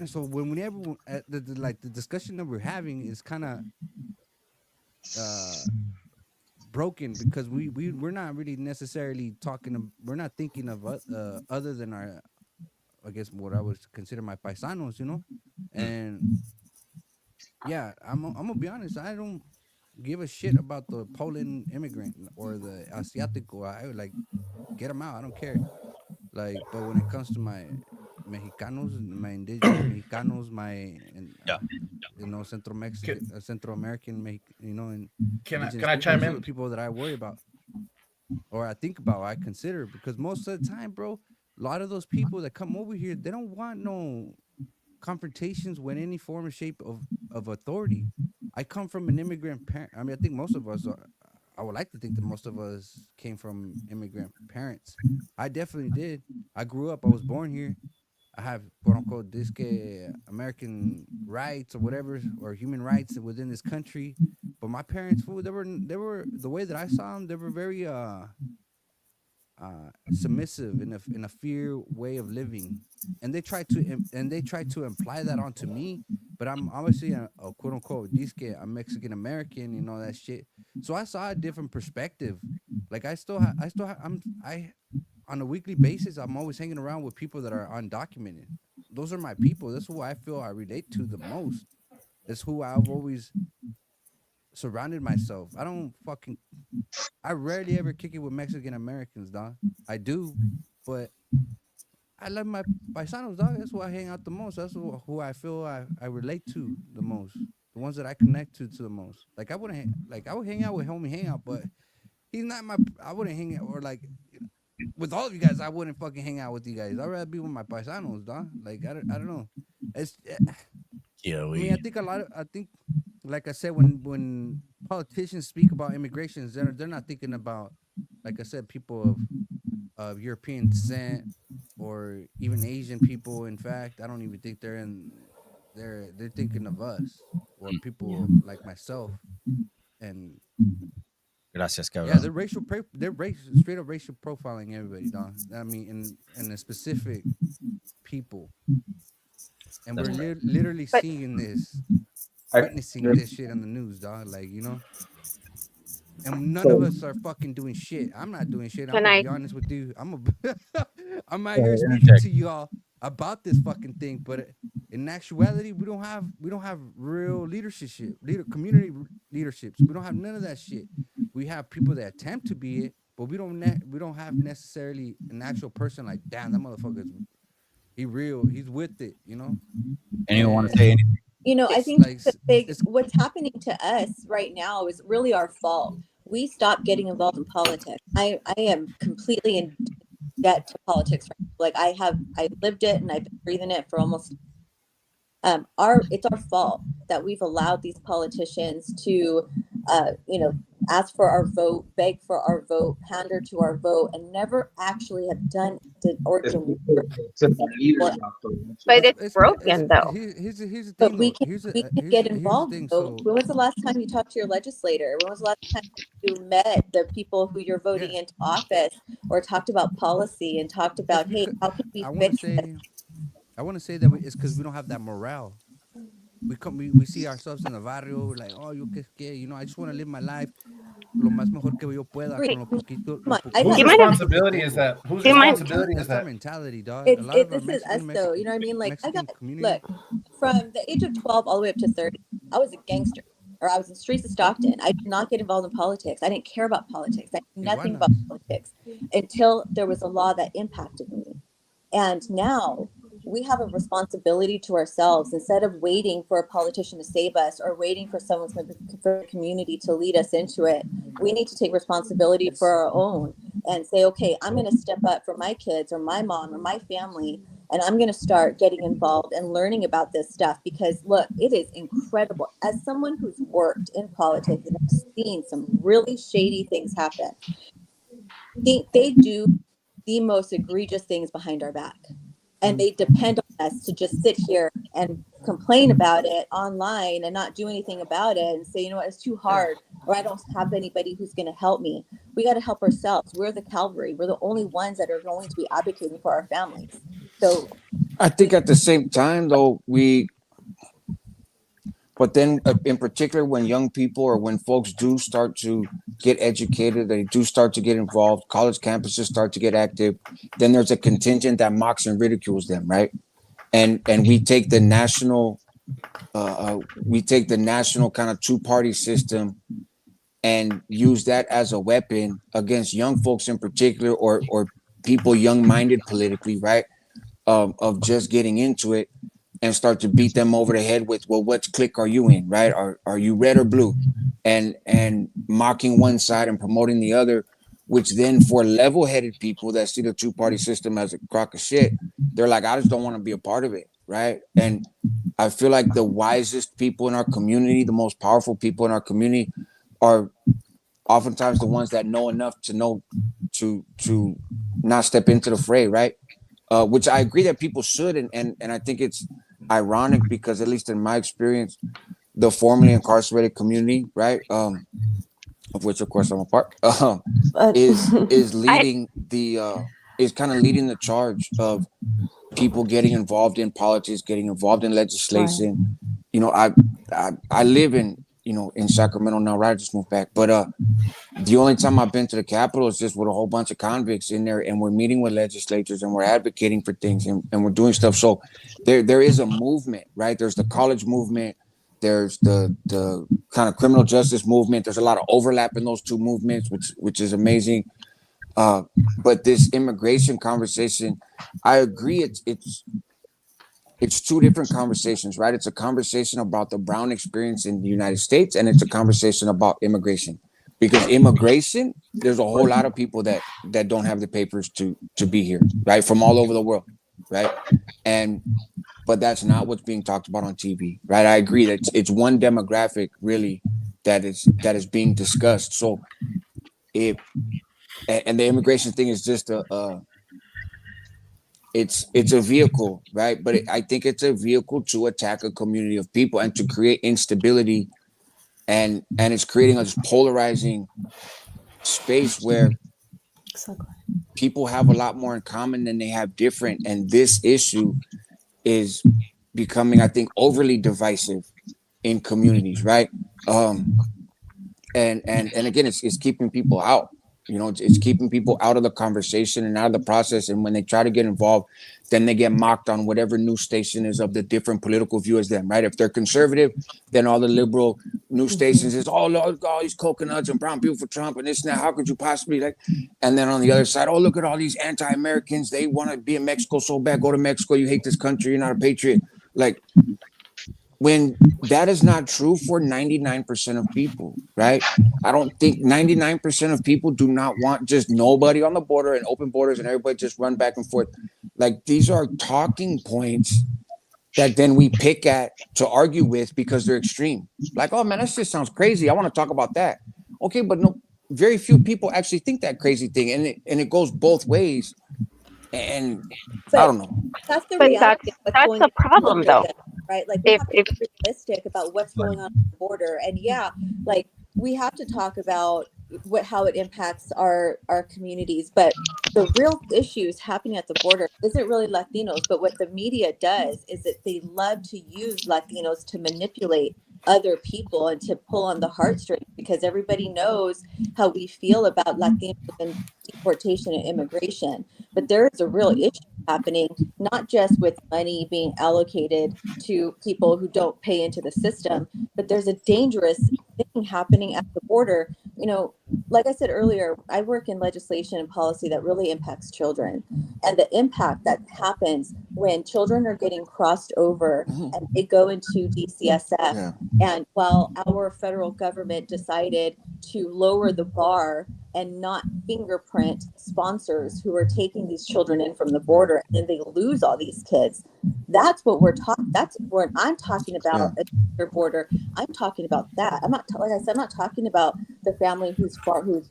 So whenever the discussion that we're having is kind of uh broken because we're not really necessarily we're not thinking of other than our, I guess, what I would consider my paisanos, and yeah, I'm gonna be honest, I don't give a shit about the Poland immigrant or the Asiatico. I would like get them out, I don't care. Like, but when it comes to my Mexicanos, my indigenous Mexicanos, my and Yeah. Central Mexican, Central American, and Can indigenous I people. chime Those are the in? people that I worry about, or I think about, I consider, because most of the time, bro, a lot of those people that come over here, they don't want no confrontations with any form or shape of authority. I come from an immigrant parent. I mean, I think most of us are. I would like to think that most of us came from immigrant parents. I definitely did. I grew up. I was born here. I have quote unquote disque American rights or whatever, or human rights within this country. But my parents, fool, they were the way that I saw them. They were very submissive in a fear way of living, and they tried to imply that onto me. But I'm obviously a quote unquote disque, I'm Mexican American, you know that shit. So I saw a different perspective. Like I on a weekly basis, I'm always hanging around with people that are undocumented. Those are my people. That's who I feel I relate to the most. That's who I've always surrounded myself. I rarely ever kick it with Mexican Americans, dog. I do, but I love my paisanos, dog. That's who I hang out the most. That's who I feel I relate to the most. The ones that I connect to the most. Like I would hang out with homie hangout, but he's not my. I wouldn't hang out or like with all of you guys. I wouldn't fucking hang out with you guys. I'd rather be with my paisanos, dog. Like I don't know. It's Yeah, I mean, I think, like I said, when politicians speak about immigrations, they're not thinking about, like I said, people of European descent or even Asian people. In fact, I don't even think they're thinking of us or people like myself. And Gracias, yeah, cabrón. they're straight up racial profiling everybody, dog. I mean, in a specific people, and we're literally But seeing this, I, witnessing this shit on the news, dog. Like, you know, and none of us are fucking doing shit. I'm not doing shit. I'm can gonna I? be honest with you. I'm out here speaking interject. to y'all about this fucking thing, but in actuality, we don't have real community leaderships. We don't have none of that shit. We have people that attempt to be it, but we don't have necessarily an actual person like, damn, that motherfucker's he's with it, you know. Anyone want to And say anything? You know, I it's think like it's what's happening to us right now is really our fault. We stopped getting involved in politics. I am completely in debt to politics. Like I lived it and I've been breathing it for almost it's our fault that we've allowed these politicians to ask for our vote, beg for our vote, pander to our vote, and never actually have done or It's, delivered. it's about leaders, Doctor. But it's it's broken though. here's the But thing we though. can get Here's the involved. thing. So So when was the last time you talked to your legislator? When was the last time you met the people who you're voting yeah, into office or talked about policy and talked it's about, hey, because how can we I want to fix this? say I want to say that it's because we don't have that morale. We see ourselves in the barrio. We're like, oh, you know, I just want to live my life lo más mejor que yo pueda con Great. lo poquito, Come lo on, I Do Whose you poquito mind if? mucho que responsibility is tengo. that? Whose Do you mind? responsibility is That's our that? mentality, dog. A lot of our This is us Mexican though. You know what I mean? Like Mexican community. look, from the age of 12 all the way up to 30, I was a gangster, or I was in the streets of Stockton. I did not get involved in politics. I didn't care about politics. I knew nothing about Iguanas. politics until there was a law that impacted me. And now we have a responsibility to ourselves. Instead of waiting for a politician to save us or waiting for someone from the community to lead us into it, we need to take responsibility for our own and say, okay, I'm going to step up for my kids or my mom or my family, and I'm going to start getting involved and learning about this stuff. Because look, it is incredible. As someone who's worked in politics and I've seen some really shady things happen, they do the most egregious things behind our back. And they depend on us to just sit here and complain about it online and not do anything about it and say, you know what, it's too hard, or I don't have anybody who's going to help me. We got to help ourselves. We're the cavalry. We're the only ones that are going to be advocating for our families. So I think at the same time, though, but then in particular, when young people or when folks do start to get educated, they do start to get involved, college campuses start to get active, then there's a contingent that mocks and ridicules them, right? And we take the national kind of two-party system and use that as a weapon against young folks in particular, or people young-minded politically, right? Of just getting into it and start to beat them over the head with, well, what clique are you in, right? Are you red or blue? And mocking one side and promoting the other, which then for level-headed people that see the two-party system as a crock of shit, they're like, I just don't want to be a part of it, right? And I feel like the wisest people in our community, the most powerful people in our community, are oftentimes the ones that know enough to know to not step into the fray, right? Which I agree that people should, and I think it's ironic because, at least in my experience, the formerly incarcerated community, right? Of which of course I'm a part, But is leading the is kind of leading the charge of people getting involved in politics, getting involved in right. legislation. You know, I live in, you know, in Sacramento now, right? I just moved back. But the only time I've been to the Capitol is just with a whole bunch of convicts in there, and we're meeting with legislators and we're advocating for things, and we're doing stuff. So there is a movement, right? There's the college movement, there's the kind of criminal justice movement. There's a lot of overlap in those two movements, which is amazing. But this immigration conversation, I agree, it's two different conversations, right? It's a conversation about the brown experience in the United States, and it's a conversation about immigration. Because immigration, there's a whole lot of people that don't have the papers to be here, right? From all over the world, right? And but that's not what's being talked about on TV, right? I agree that it's one demographic really that is being discussed. So if and the immigration thing is just it's a vehicle, right? But I think it's a vehicle to attack a community of people and to create instability, and it's creating a polarizing space where Exactly. people have a lot more in common than they have different, and this issue is becoming, I think, overly divisive in communities, right? And again, it's keeping people out. You know, it's keeping people out of the conversation and out of the process. And when they try to get involved, then they get mocked on whatever news station is of the different political view as them, right? If they're conservative, then all the liberal news stations is, oh, look, all these coconuts and brown people for Trump and this and that. How could you possibly like? And then on the other side, oh, look at all these anti-Americans. They want to be in Mexico so bad. Go to Mexico. You hate this country. You're not a patriot. Like, when that is not true for 99% of people, right? I don't think 99% of people do not want just nobody on the border and open borders and everybody just run back and forth. Like, these are talking points that then we pick at to argue with because they're extreme. Like, oh man, that just sounds crazy. I want to talk about that. Okay, but no, very few people actually think that crazy thing, and it goes both ways. And I don't know. That's the But reality of what's that's going a on problem, with though. them, right? Like, we If have to if be realistic about what's going on at the border. And yeah, like, we have to talk about how it impacts our communities. But the real issues happening at the border isn't really Latinos, but what the media does is that they love to use Latinos to manipulate other people and to pull on the heartstrings, because everybody knows how we feel about Latinos and deportation and immigration. But there is a real issue happening, not just with money being allocated to people who don't pay into the system, but there's a dangerous thing happening at the border. You know, like I said earlier, I work in legislation and policy that really impacts children, and the impact that happens when children are getting crossed over and they go into DCSF. Yeah. And while our federal government decided to lower the bar and not fingerprint sponsors who are taking these children in from the border, and they lose all these kids. That's what we're talking. That's what I'm talking about. Yeah. A border. I'm talking about that. I'm not, like I said, I'm not talking about the family who's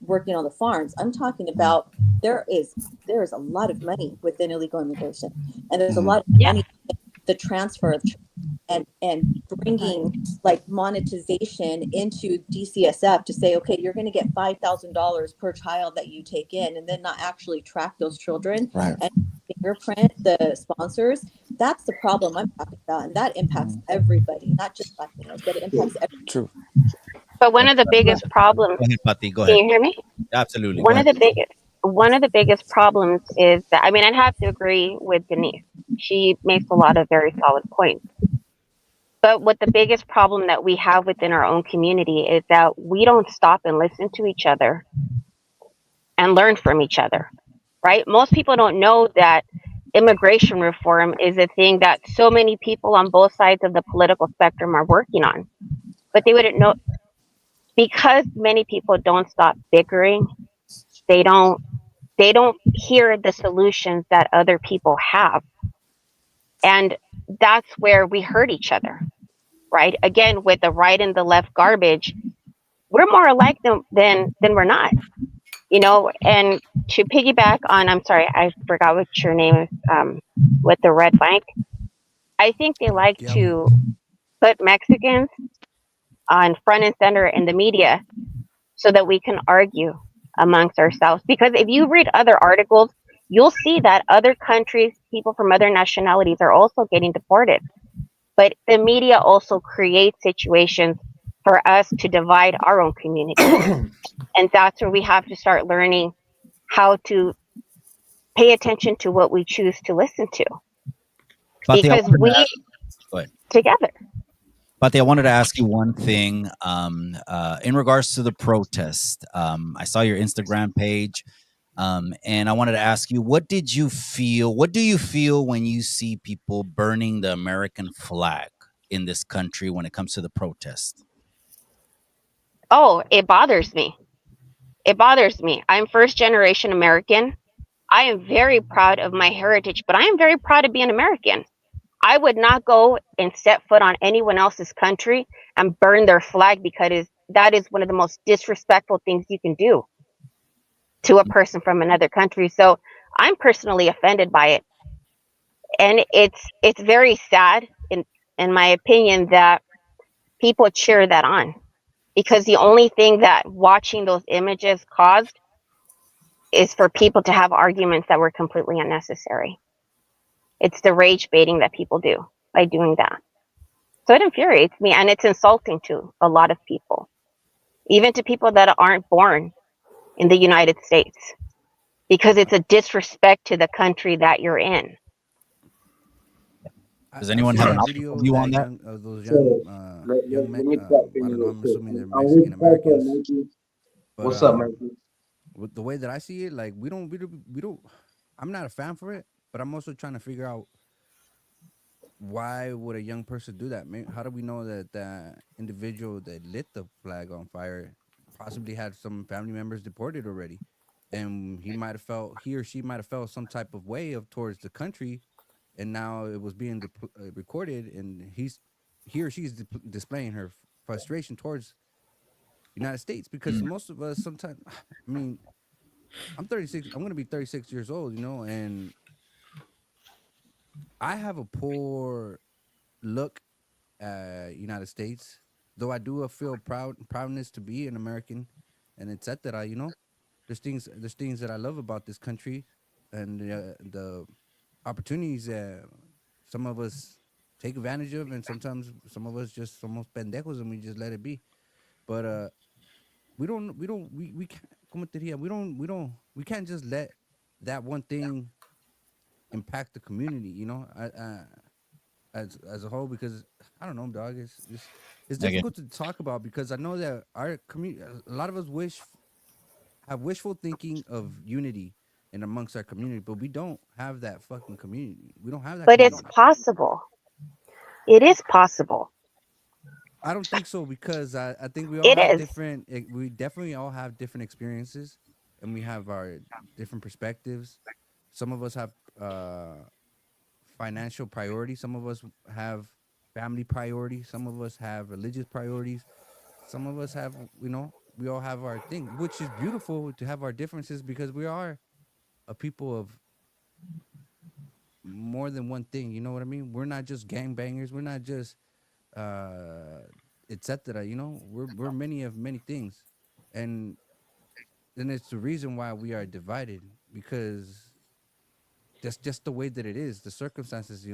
working on the farms. I'm talking about there is a lot of money within illegal immigration, and there's a lot of money in the transfer of and bringing like monetization into DCSF to say, okay, you're going to get $5,000 per child that you take in, and then not actually track those children and fingerprint the sponsors. That's the problem I'm talking about, and that impacts everybody, not just Latinos, but it impacts everybody. True. but one of the biggest problems. Go ahead, Pati. Go Can ahead. you hear me? Absolutely. One of the biggest problems is that, I mean, I'd have to agree with Denise. She makes a lot of very solid points. But what the biggest problem that we have within our own community is that we don't stop and listen to each other and learn from each other, right? Most people don't know that immigration reform is a thing that so many people on both sides of the political spectrum are working on. But they wouldn't know, because many people don't stop bickering. They don't hear the solutions that other people have. And that's where we hurt each other, right? Again, with the right and the left garbage, we're more alike than we're not, you know. And to piggyback on, I'm sorry, I forgot what your name is, with the red bike. I think they like to put Mexicans on front and center in the media so that we can argue amongst ourselves. Because if you read other articles, you'll see that other countries, people from other nationalities are also getting deported. But the media also creates situations for us to divide our own community. And that's where we have to start learning how to pay attention to what we choose to listen to. Pati, Because we go ahead. together. Pati, I wanted to ask you one thing in regards to the protest. I saw your Instagram page, and I wanted to ask you, what did you feel? What do you feel when you see people burning the American flag in this country when it comes to the protest? Oh, it bothers me. It bothers me. I'm first generation American. I am very proud of my heritage, but I am very proud to be an American. I would not go and set foot on anyone else's country and burn their flag because that is one of the most disrespectful things you can do to a person from another country. So I'm personally offended by it. And it's very sad in my opinion that people cheer that on because the only thing that watching those images caused is for people to have arguments that were completely unnecessary. It's the rage baiting that people do by doing that. So it infuriates me and it's insulting to a lot of people, even to people that aren't born in the United States, because it's a disrespect to the country that you're in. Does I anyone seen have a an video optical of view that on that? young of those So young let men. me talk to I you don't know. real I'm quick. assuming they're On which Mexican part there, Americans, Mikey? but What's up, Mikey? with the way that I see it, like we don't. I'm not a fan for it, but I'm also trying to figure out why would a young person do that? Man, how do we know that that individual that lit the flag on fire possibly had some family members deported already, and he or she might have felt some type of way of towards the country, and now it was being recorded, and he or she's displaying her frustration towards United States because Mm, most of us sometimes, I mean, I'm 36. I'm gonna be 36 years old, and I have a poor look United States. Though I do feel proudness to be an American, and etc. There's things that I love about this country, and the opportunities that some of us take advantage of, and sometimes some of us just somos pendejos and we just let it be. But we can't, como te diría, we can't just let that one thing impact the community. As a whole, because I don't know, dog. It's I get difficult to talk about because I know that our community, a lot of us have wishful thinking of unity in amongst our community, but we don't have that fucking community. We don't have that But it's community. possible. It is possible. I don't think so because I think we all It have is. different. We definitely all have different experiences, and we have our different perspectives. Some of us have financial priorities. Some of us have family priorities. Some of us have religious priorities. Some of us have, we all have our thing, which is beautiful to have our differences because we are a people of more than one thing. You know what I mean? We're not just gangbangers. We're not just uh, etc. We're many of many things, and then it's the reason why we are divided because that's just the way that it is, the circumstances.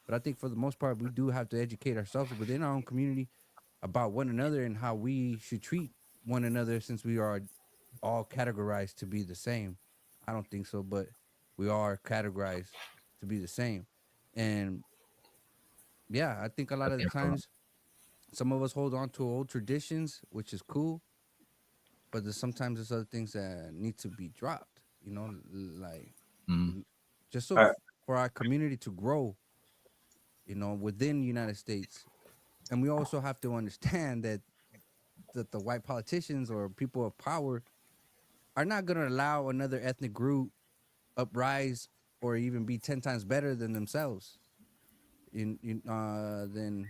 But I think for the most part, we do have to educate ourselves within our own community about one another and how we should treat one another since we are all categorized to be the same. I don't think so, but we are categorized to be the same. And yeah, I think a lot of the times some of us hold on to old traditions, which is cool, but sometimes there's other things that need to be dropped, like mm, just so All for our community to grow, within the United States. And we also have to understand that the white politicians or people of power are not going to allow another ethnic group uprise or even be 10 times better than themselves than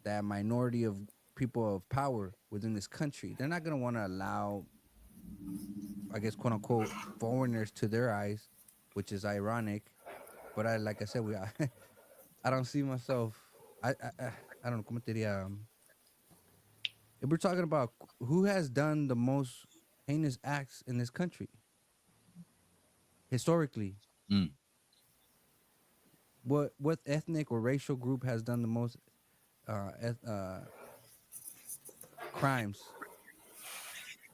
that minority of people of power within this country. They're not going to want to allow, I guess, quote unquote, foreigners to their eyes, which is ironic. But like I said, I don't see myself. I don't know. ¿Cómo te diría? If we're talking about who has done the most heinous acts in this country historically, Mm. what ethnic or racial group has done the most crimes?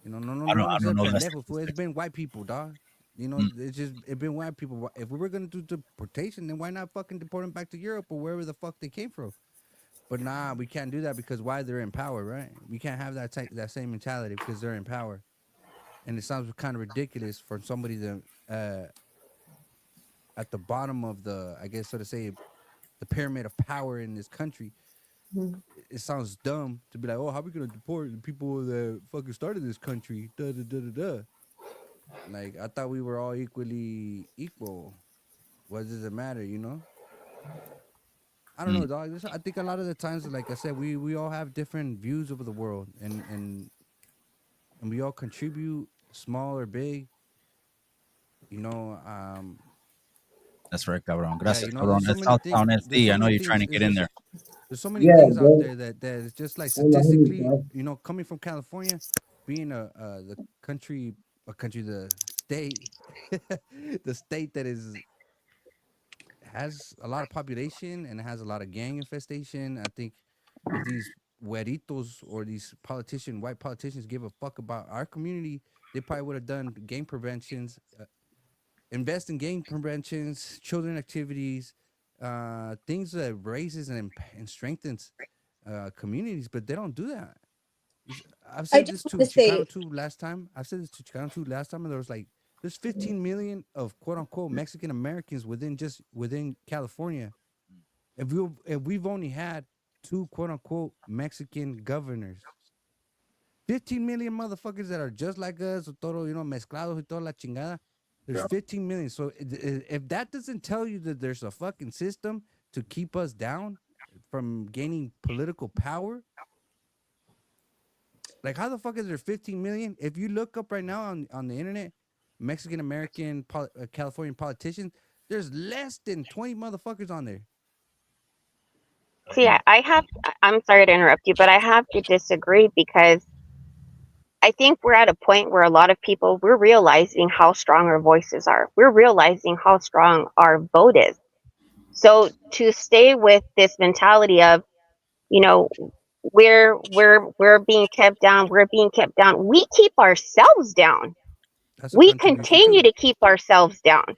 You know, no I one don't said know that pendejo. Fool. It's statistic. been white people, dog. You know, Mm. it's been white people. If we were gonna do deportation, then why not fucking deport them back to Europe or wherever the fuck they came from? But nah, we can't do that because why? They're in power, right? We can't have that same mentality because they're in power, and it sounds kind of ridiculous for somebody to at the bottom of the, I guess, so to say, the pyramid of power in this country. Mhm. It sounds dumb to be like, oh, how are we gonna deport the people that fucking started this country? Da da da da da. Like I thought we were all equally equal. What does it matter, you know? I don't Mm. know, dog. I think a lot of the times, like I said, we all have different views of the world, and we all contribute, small or big. You know, That's right, cabrón. yeah, Gracias, you know, cabrón. there's so That's many things. Southtown There's SD. so I know many you're trying things. to get in there. There's so many Yeah, things out bro. there that is just like Hola, homies, statistically, bro. you know, coming from California, being the country, the state, the state that is has a lot of population and has a lot of gang infestation. I think if these güeritos or these white politicians, give a fuck about our community, they probably would have done gang preventions, invest in gang preventions, children activities, things that raises and strengthens communities. But they don't do that. I've I said just this want to to say, Chicano too last time. I've said this to Chicano too last time, and there was like, there's 15 million of quote unquote Mexican Americans within California. If we've only had two quote unquote Mexican governors, 15 million motherfuckers that are just like us, todo, you know, mezclados y toda la chingada. There's 15 million. So if that doesn't tell you that there's a fucking system to keep us down from gaining political power, like, how the fuck is there 15 million? If you look up right now on the internet, Mexican American Californian politicians, there's less than 20 motherfuckers on there. See, I'm sorry to interrupt you, but I have to disagree because I think we're at a point where a lot of people, we're realizing how strong our voices are. We're realizing how strong our vote is. So to stay with this mentality of, you know, we're being kept down, we're being kept down. We keep ourselves down. That's a We contribution continue too, to keep ourselves down.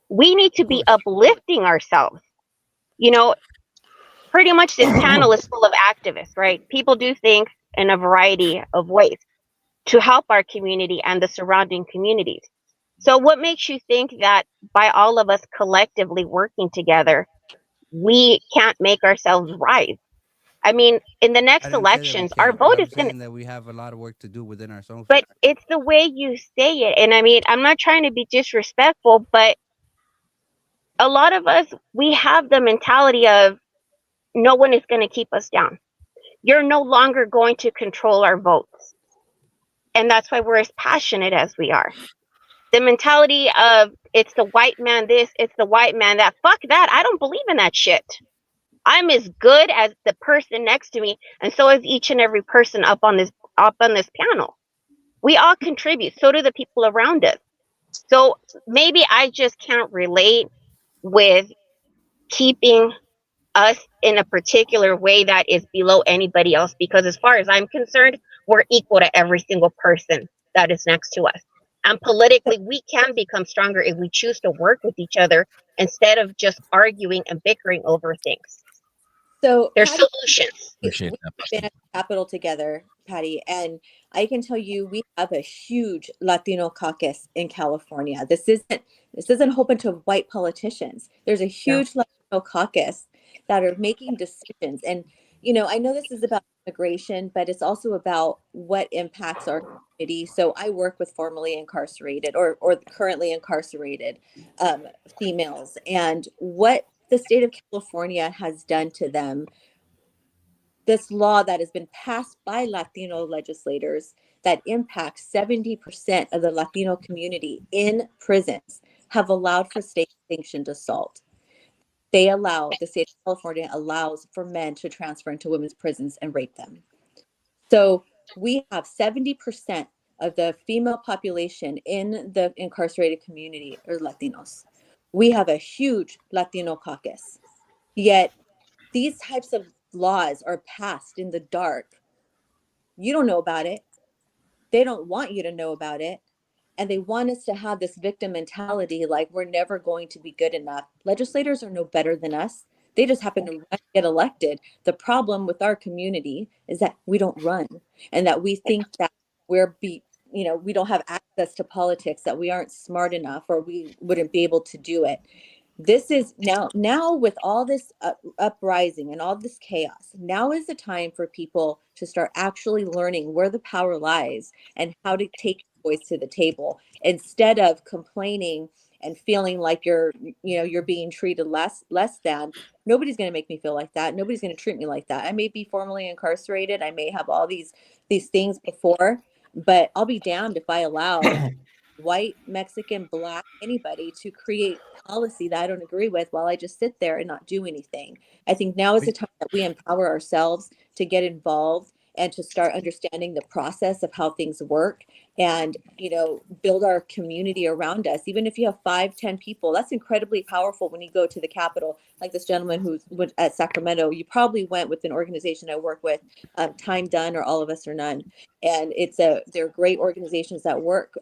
We need of to be course. uplifting ourselves. You know, pretty much this panel is full of activists, right? People do things in a variety of ways to help our community and the surrounding communities. So, what makes you think that by all of us collectively working together, we can't make ourselves rise? I mean, in the I next didn't say that we elections, our can't, but vote I'm is going to, saying that we have a lot of work to do within ourselves. but it's the way you say it. And I mean, I'm not trying to be disrespectful, but a lot of us, we have the mentality of no one is going to keep us down. You're no longer going to control our votes. And that's why we're as passionate as we are. The mentality of it's the white man this, it's the white man that. Fuck that. I don't believe in that shit. I'm as good as the person next to me, and so is each and every person up on this panel. We all contribute. So do the people around us. So maybe I just can't relate with keeping us in a particular way that is below anybody else because as far as I'm concerned, we're equal to every single person that is next to us. And politically, we can become stronger if we choose to work with each other instead of just arguing and bickering over things. so There's Patty, solutions. Appreciate we've that. been at the Capitol together, Patty, and I can tell you we have a huge Latino caucus in California. This isn't a whole bunch of white politicians. There's a huge Latino caucus that are making decisions. And I know this is about immigration, but it's also about what impacts our community. So I work with formerly incarcerated or currently incarcerated females, and what the state of California has done to them, this law that has been passed by Latino legislators that impacts 70% of the Latino community in prisons, have allowed for state sanctioned assault. The state of California allows for men to transfer into women's prisons and rape them. So We have 70% of the female population in the incarcerated community are Latinos. We have a huge Latino caucus. Yet these types of laws are passed in the dark. You don't know about it. They don't want you to know about it. And they want us to have this victim mentality like we're never going to be good enough. Legislators are no better than us. They just happen to get elected. The problem with our community is that we don't run and that we think that we don't have access to politics, that we aren't smart enough or we wouldn't be able to do it. This is now with all this uprising and all this chaos, now is the time for people to start actually learning where the power lies and how to take your voice to the table instead of complaining and feeling like you're being treated less than. Nobody's going to make me feel like that. Nobody's going to treat me like that. I may be formally incarcerated, I may have all these things before, but I'll be damned if I allow white, Mexican, black, anybody to create policy that I don't agree with while I just sit there and not do anything. I think now is the time that we empower ourselves to get involved and to start understanding the process of how things work and build our community around us. Even if you have 5-10 people, that's incredibly powerful. When you go to the Capitol, like this gentleman who was at Sacramento, you probably went with an organization I work with, Time Done or All of Us or None, and they're great organizations that work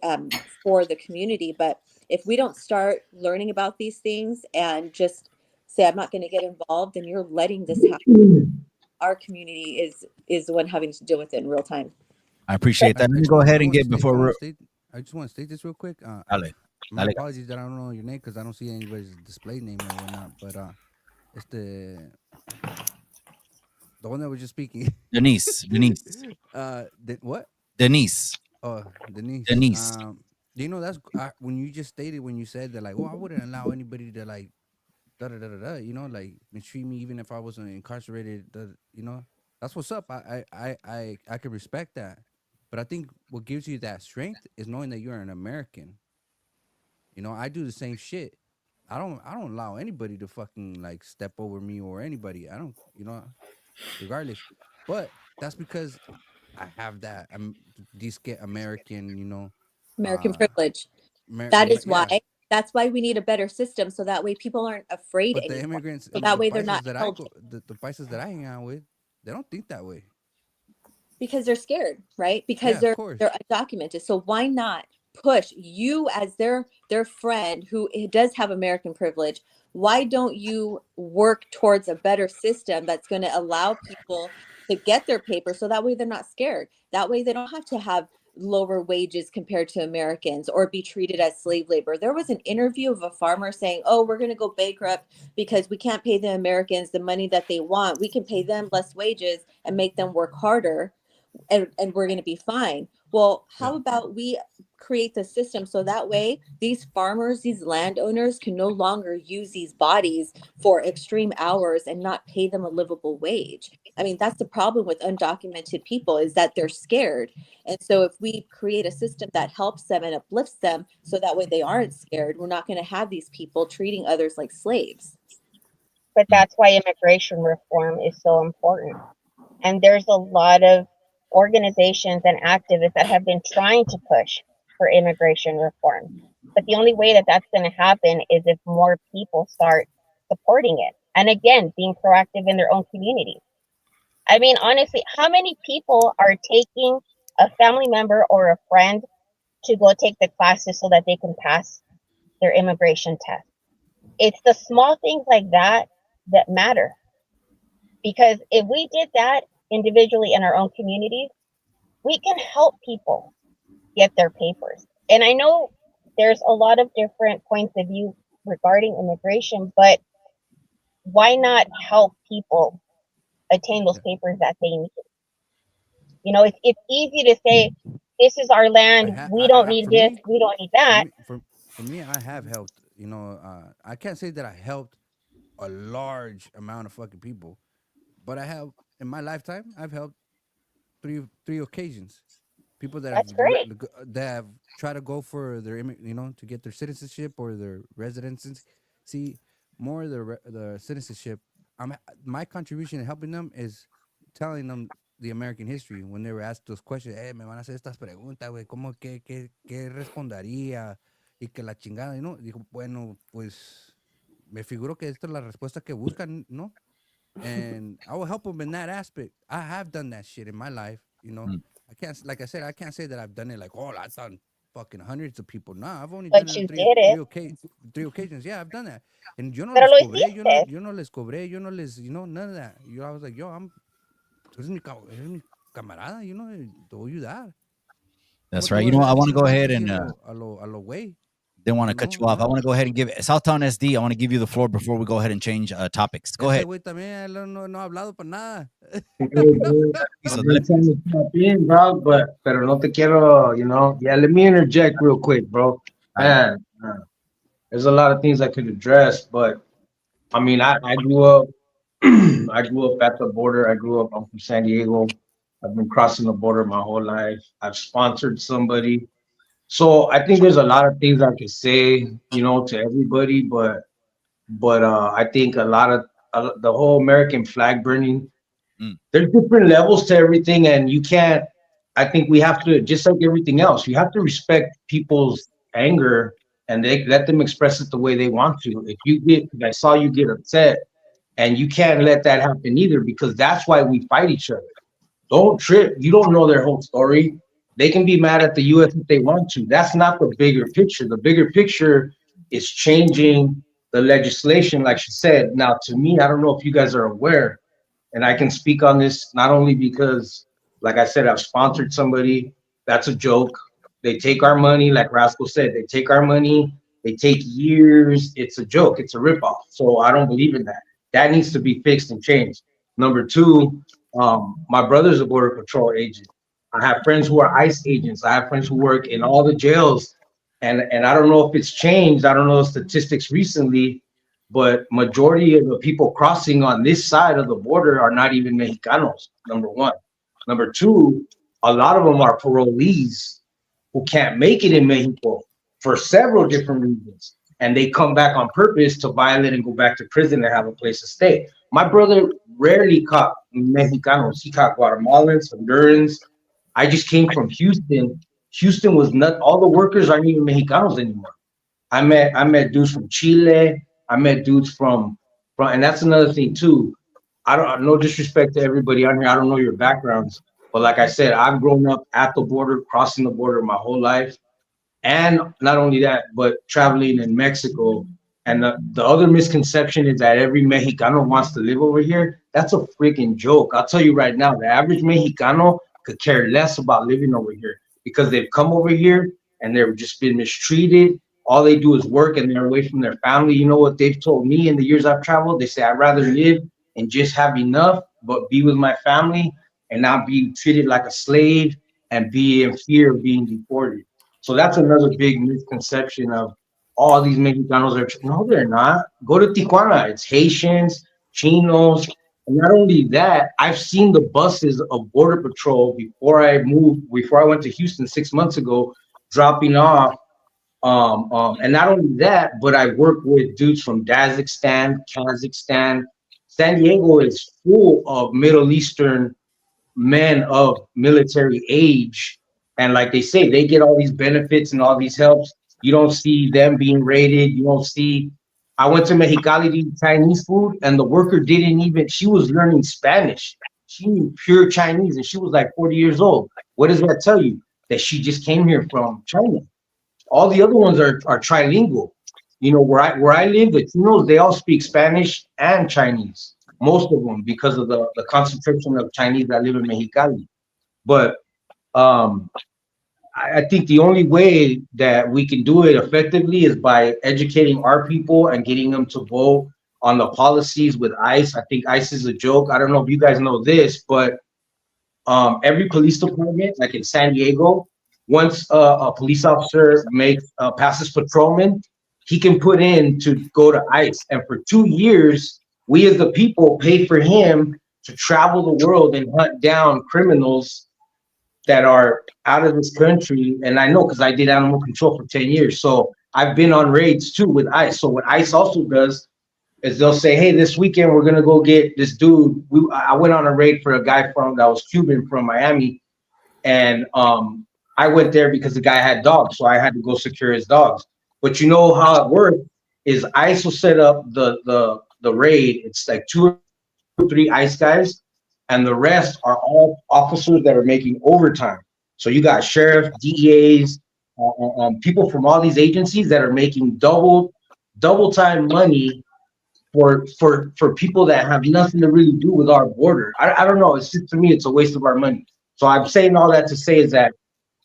for the community. But if we don't start learning about these things and just say I'm not going to get involved, then you're letting this happen. Our community is the one having to deal with it in real time. I appreciate that. Let me go ahead and get before. I just want to state this real quick. Dale. My apologies that I don't know your name because I don't see anybody's display name or whatnot. But it's the one that was just speaking. Denise. What? Denise. Oh, Denise. Denise. That's when you just stated, when you said that, like, well, I wouldn't allow anybody to like da da da da da, like mistreat me even if I wasn't incarcerated. That's what's up. I can respect that. But I think what gives you that strength is knowing that you're an American. I do the same shit. I don't allow anybody to fucking like step over me or anybody. I don't, regardless. But that's because I have that these get American, American privilege. Yeah. That's why we need a better system, so that way people aren't afraid But the anymore. immigrants, So that the way they're places not that I go, the places that I hang out with, they don't think that way. Because they're scared, right? Because Yeah, they're undocumented. So why not push you as their friend who does have American privilege? Why don't you work towards a better system that's going to allow people to get their papers, so that way they're not scared? That way they don't have to have lower wages compared to Americans or be treated as slave labor. There was an interview of a farmer saying, "Oh, we're going to go bankrupt because we can't pay the Americans the money that they want. We can pay them less wages and make them work harder, and we're going to be fine." Well, how about we create the system so that way these farmers, these landowners can no longer use these bodies for extreme hours and not pay them a livable wage? I mean, that's the problem with undocumented people, is that they're scared. And so if we create a system that helps them and uplifts them so that way they aren't scared, we're not going to have these people treating others like slaves. But that's why immigration reform is so important. And there's a lot of organizations and activists that have been trying to push for immigration reform. But the only way that that's going to happen is if more people start supporting it. And again, being proactive in their own communities. I mean, honestly, how many people are taking a family member or a friend to go take the classes so that they can pass their immigration test? It's the small things like that that matter. Because if we did that individually in our own communities, we can help people get their papers. And I know there's a lot of different points of view regarding immigration, but why not help people attain those papers that they need? It's easy to say, this is our land, we don't need this, we don't need that. For me, I have helped. I can't say that I helped a large amount of fucking people, but I have, in my lifetime, I've helped three occasions. People that have tried to go for their to get their citizenship or their residency. See, more of the citizenship. My contribution in helping them is telling them the American history when they were asked those questions. Me van a hacer estas preguntas, güey. ¿Cómo qué respondería? Y que la chingada, ¿no? Dijo, bueno, pues me figuro que esta es la respuesta que buscan, ¿no? And I will help them in that aspect. I have done that shit in my life, you know. Mm. I can't, like I said, I can't say that I've done it like, oh, I've done fucking hundreds of people. Nah, I've only done But it you on did it. three occasions. Yeah, I've done that. And yo no Pero les lo cobré, hiciste. yo no les cobré, yo no les, you know, none of that. I was like, yo, eres mi camarada, you know, te voy a ayudar. That's right. You know, I want to go ahead and a lo güey. didn't want to cut you off. I want to go ahead and give Southtown SD. I want to give you the floor before we go ahead and change topics. Go ahead. Güey también no ha hablado para nada. So I've been trying to tap in, bro, pero no te quiero, you know. Yeah, let me interject real quick, bro. Man, there's a lot of things I could address, but I mean, I grew up, I grew up at the border. I'm from San Diego. I've been crossing the border my whole life. I've sponsored somebody. So I think there's a lot of things I could say, you know, to everybody, but I think a lot of the whole American flag burning, there's different levels to everything, and you can't. I think we have to, just like everything else, you have to respect people's anger and they let them express it the way they want to. If you get, I saw you get upset, and you can't let that happen either, because that's why we fight each other. Don't trip. You don't know their whole story. They can be mad at the U.S. if they want to. That's not the bigger picture. The bigger picture is changing the legislation, like she said. Now, to me, I don't know if you guys are aware, and I can speak on this not only because, like I said, I've sponsored somebody. That's a joke. They take our money, like Rascal said. They take our money. They take years. It's a joke. It's a ripoff. So I don't believe in that. That needs to be fixed and changed. Number two, my brother's a border patrol agent. I have friends who are ICE agents. I have friends who work in all the jails, and I don't know if it's changed. I don't know the statistics recently, but majority of the people crossing on this side of the border are not even Mexicanos. Number one. Number two, a lot of them are parolees who can't make it in Mexico for several different reasons, and they come back on purpose to violate and go back to prison and have a place to stay. My brother rarely caught Mexicanos. He caught Guatemalans, Hondurans. I just came from Houston. Houston was not, all the workers aren't even Mexicanos anymore. I met dudes from Chile. I met dudes from, and that's another thing too. I don't, no disrespect to everybody on here. I don't know your backgrounds, but like I said, I've grown up at the border, crossing the border my whole life. And not only that, but traveling in Mexico. And the other misconception is that every Mexicano wants to live over here. That's a freaking joke. I'll tell you right now, the average Mexicano could care less about living over here because they've come over here and they've just been mistreated. All they do is work and they're away from their family. You know what they've told me in the years I've traveled? They say, I'd rather live and just have enough, but be with my family and not be treated like a slave and be in fear of being deported. So that's another big misconception of all these Mexicanos are, no, they're not. Go to Tijuana, it's Haitians, Chinos. And not only that, I've seen the buses of Border Patrol before I went to Houston 6 months ago, dropping off. And not only that, but I work with dudes from Dagestan, Kazakhstan. San Diego is full of Middle Eastern men of military age. And like they say, they get all these benefits and all these helps. You don't see them being raided. You don't see. I went to Mexicali to eat Chinese food, and the worker didn't even, she was learning Spanish. She knew pure Chinese, and she was like 40 years old. What does that tell you? That she just came here from China. All the other ones are trilingual. You know, where I live, the Chinos, they all speak Spanish and Chinese. Most of them, because of the concentration of Chinese that live in Mexicali. But I think the only way that we can do it effectively is by educating our people and getting them to vote on the policies with ICE. I think ICE is a joke. I don't know if you guys know this, but every police department, like in San Diego, once a police officer passes patrolman, he can put in to go to ICE. And for 2 years, we as the people pay for him to travel the world and hunt down criminals that are out of this country. And I know because I did animal control for 10 years. So I've been on raids too with ICE. So what ICE also does, is they'll say, hey, this weekend we're gonna go get this dude. I went on a raid for a guy that was Cuban from Miami, and I went there because the guy had dogs, so I had to go secure his dogs. But you know how it worked is ICE will set up the raid. It's like 2 or 3 ICE guys, and the rest are all officers that are making overtime. So you got sheriff, DEAs, people from all these agencies that are making double time money for people that have nothing to really do with our border. I don't know. It's just, to me, it's a waste of our money. So I'm saying all that to say is that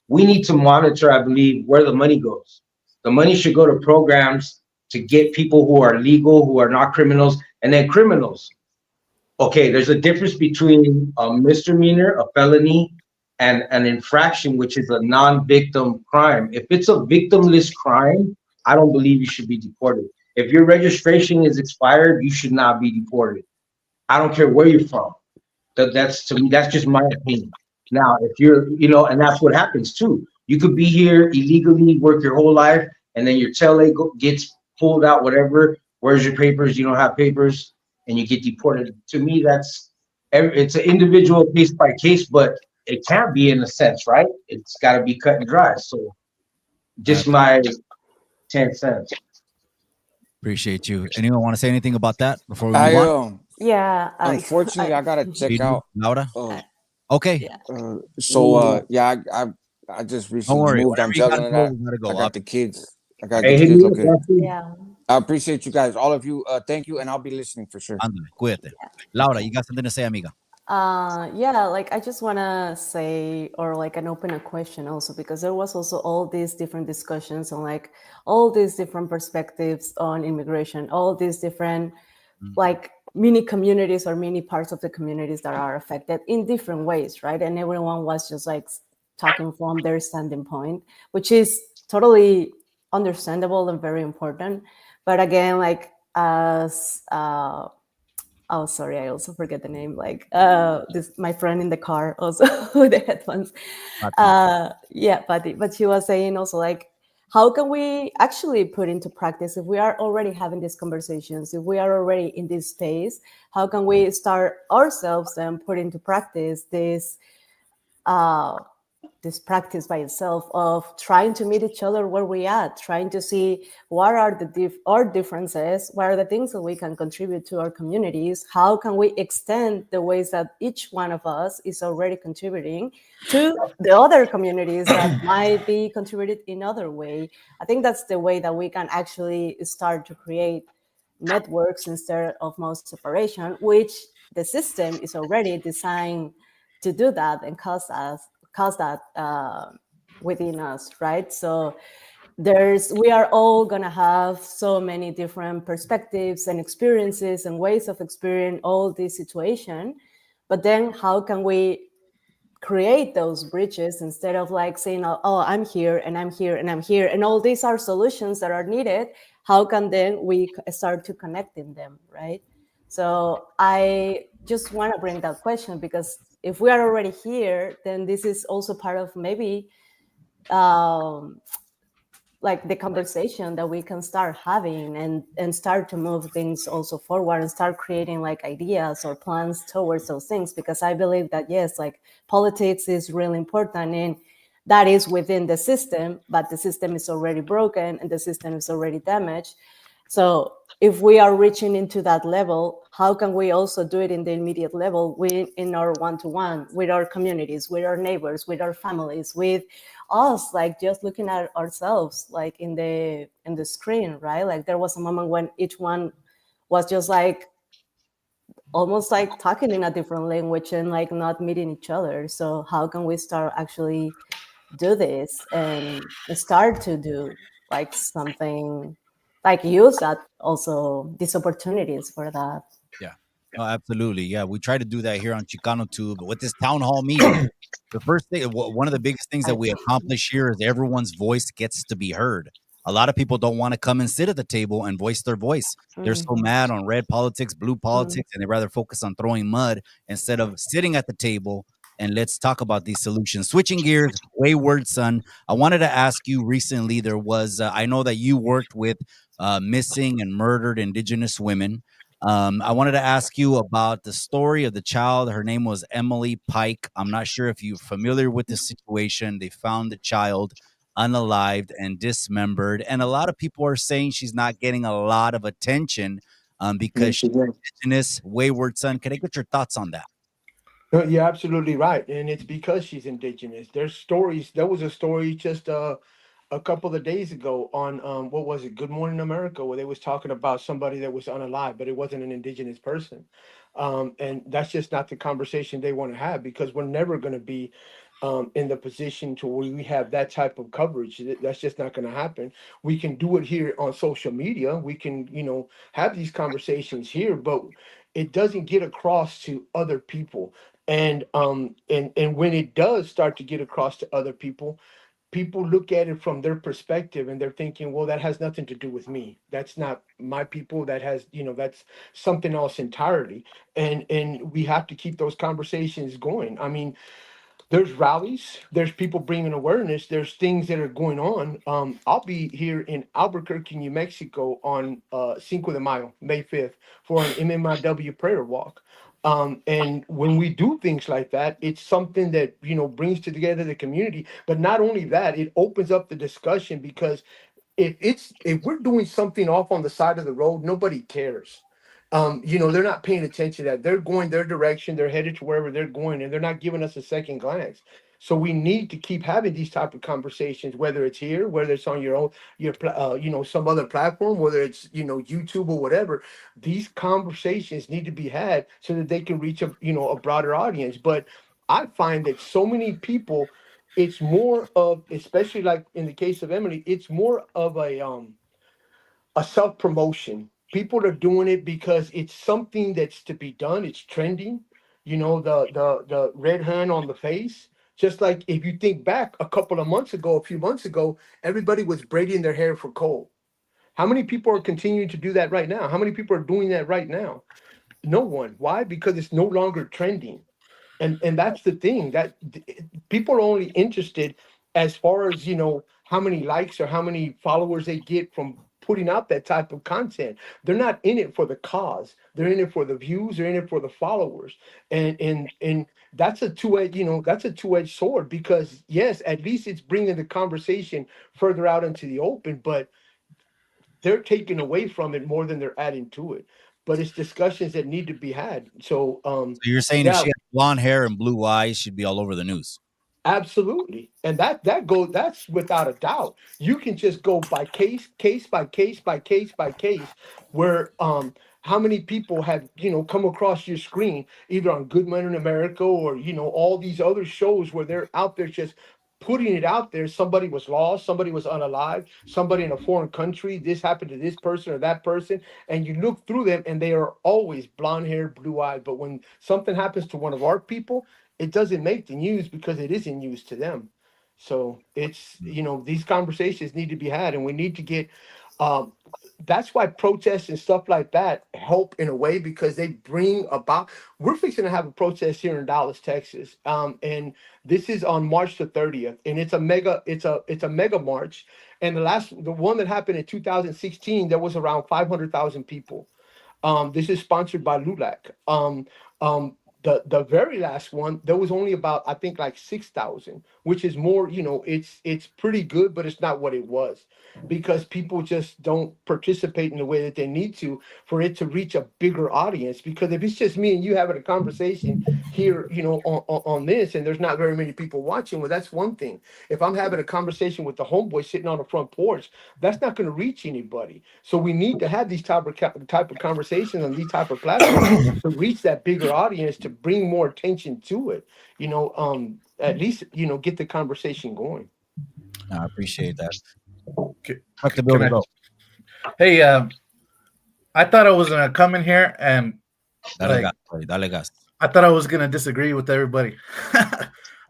we need to monitor, I believe, where the money goes. The money should go to programs to get people who are legal, who are not criminals, and then criminals. Okay, there's a difference between a misdemeanor, a felony, and an infraction, which is a non-victim crime. If it's a victimless crime, I don't believe you should be deported. If your registration is expired, you should not be deported. I don't care where you're from. That's, to me, that's just my opinion. Now, if you're, and that's what happens too. You could be here illegally, work your whole life, and then your tail gets pulled out, whatever. Where's your papers? You don't have papers, and you get deported. To me, it's an individual case by case, but it can't be in a sense, right? It's got to be cut and dry. So, just my 10 cents. Appreciate you. Anyone want to say anything about that before we move on? Yeah. Unfortunately, I gotta check out. Laura? Okay. Yeah. I just recently worry, moved. I'm juggling that. Go. I got the kids. I got the kids located. Yeah. I appreciate you guys, all of you. Thank you, and I'll be listening for sure. Cuídate. Laura, you got something to say, amiga? Yeah, like I just want to say, or like an open a question also, because there was also all these different discussions on like all these different perspectives on immigration, all these different like mini communities or mini parts of the communities that are affected in different ways, right? And everyone was just like talking from their standing point, which is totally understandable and very important. But again, like as oh, sorry, I also forget the name. Like my friend in the car also with the headphones. Yeah, but she was saying also like, how can we actually put into practice if we are already having these conversations, if we are already in this space, how can we start ourselves and put into practice this practice by itself of trying to meet each other where we are, trying to see what are our differences, what are the things that we can contribute to our communities, how can we extend the ways that each one of us is already contributing to the other communities that might be contributed in other way. I think that's the way that we can actually start to create networks instead of mass separation, which the system is already designed to do that and cause that within us, right? So we are all gonna have so many different perspectives and experiences and ways of experiencing all this situation, but then how can we create those bridges instead of like saying, oh, I'm here and I'm here and I'm here and all these are solutions that are needed? How can then we start to connecting them, right? So I just want to bring that question, because if we are already here, then this is also part of maybe like the conversation that we can start having and start to move things also forward and start creating like ideas or plans towards those things. Because I believe that, yes, like politics is really important and that is within the system, but the system is already broken and the system is already damaged. So if we are reaching into that level, how can we also do it in the immediate level in our one-to-one, with our communities, with our neighbors, with our families, with us, like just looking at ourselves, like in the screen, right? Like there was a moment when each one was just like almost like talking in a different language and like not meeting each other. So how can we start actually do this and start to do like something, like use that also, these opportunities for that? Yeah. No, absolutely. Yeah, we try to do that here on Chicano Tube with this town hall meeting. The first thing, one of the biggest things that we accomplish here is everyone's voice gets to be heard. A lot of people don't want to come and sit at the table and voice their voice. They're so mad on red politics, blue politics, and they rather focus on throwing mud instead of sitting at the table and let's talk about these solutions. Switching gears, Wayward Son. I wanted to ask you recently, there was, I know that you worked with missing and murdered indigenous women. I wanted to ask you about the story of the child. Her name was Emily Pike. I'm not sure if you're familiar with the situation. They found the child unalived and dismembered. And a lot of people are saying she's not getting a lot of attention because she's indigenous. Wayward Son. Can I get your thoughts on that? No, you're absolutely right, and it's because she's indigenous. There's stories. There was a story just a couple of days ago on what was it, Good Morning America, where they was talking about somebody that was unalive, but it wasn't an indigenous person, and that's just not the conversation they want to have, because we're never going to be in the position to where we have that type of coverage. That's just not going to happen. We can do it here on social media. We can, have these conversations here, but it doesn't get across to other people. And when it does start to get across to other people, people look at it from their perspective and they're thinking, well, that has nothing to do with me. That's not my people. That has, that's something else entirely. And we have to keep those conversations going. I mean, there's rallies, there's people bringing awareness, there's things that are going on. I'll be here in Albuquerque, New Mexico on Cinco de Mayo, May 5th, for an MMIW prayer walk. And when we do things like that, it's something that brings together the community. But not only that, it opens up the discussion, because if we're doing something off on the side of the road, nobody cares. They're not paying attention to that. They're going their direction, they're headed to wherever they're going, and they're not giving us a second glance. So we need to keep having these type of conversations, whether it's here, whether it's on some other platform, whether it's YouTube or whatever. These conversations need to be had so that they can reach a broader audience. But I find that so many people, it's more of, especially like in the case of Emily, it's more of a self promotion. People are doing it because it's something that's to be done. It's trending. The red hand on the face. Just like if you think back a few months ago, everybody was braiding their hair for Cole. How many people are continuing to do that right now? How many people are doing that right now? No one. Why? Because it's no longer trending. And that's the thing, that people are only interested as far as how many likes or how many followers they get from putting out that type of content. They're not in it for the cause. They're in it for the views. They're in it for the followers. And that's a two-edged sword, because yes, at least it's bringing the conversation further out into the open, but they're taking away from it more than they're adding to it. But it's discussions that need to be had. So So you're saying if yeah. she had blonde hair and blue eyes, she'd be all over the news. Absolutely. And that's without a doubt. You can just go by case by case by case by case, where how many people have, come across your screen, either on Good Morning America or, all these other shows where they're out there just putting it out there. Somebody was lost, somebody was unalive, somebody in a foreign country, this happened to this person or that person, and you look through them and they are always blonde hair, blue eyed. But when something happens to one of our people, it doesn't make the news because it isn't news to them. So it's, these conversations need to be had, and we need to get, um, that's why protests and stuff like that help in a way, because they bring about, we're fixing to have a protest here in Dallas, Texas. And this is on March the 30th, and it's a mega march. And the one that happened in 2016, there was around 500,000 people. This is sponsored by LULAC. Um, the very last one, there was only about, I think, like 6,000, which is more, it's pretty good, but it's not what it was, because people just don't participate in the way that they need to for it to reach a bigger audience. Because if it's just me and you having a conversation here, on this, and there's not very many people watching, well, that's one thing. If I'm having a conversation with the homeboy sitting on the front porch, that's not going to reach anybody. So we need to have these type of conversations on these type of platforms to reach that bigger audience, to bring more attention to it. At least get the conversation going. I appreciate that. Can I? Hey, I thought I was gonna come in here and dale gas. I thought I was gonna disagree with everybody.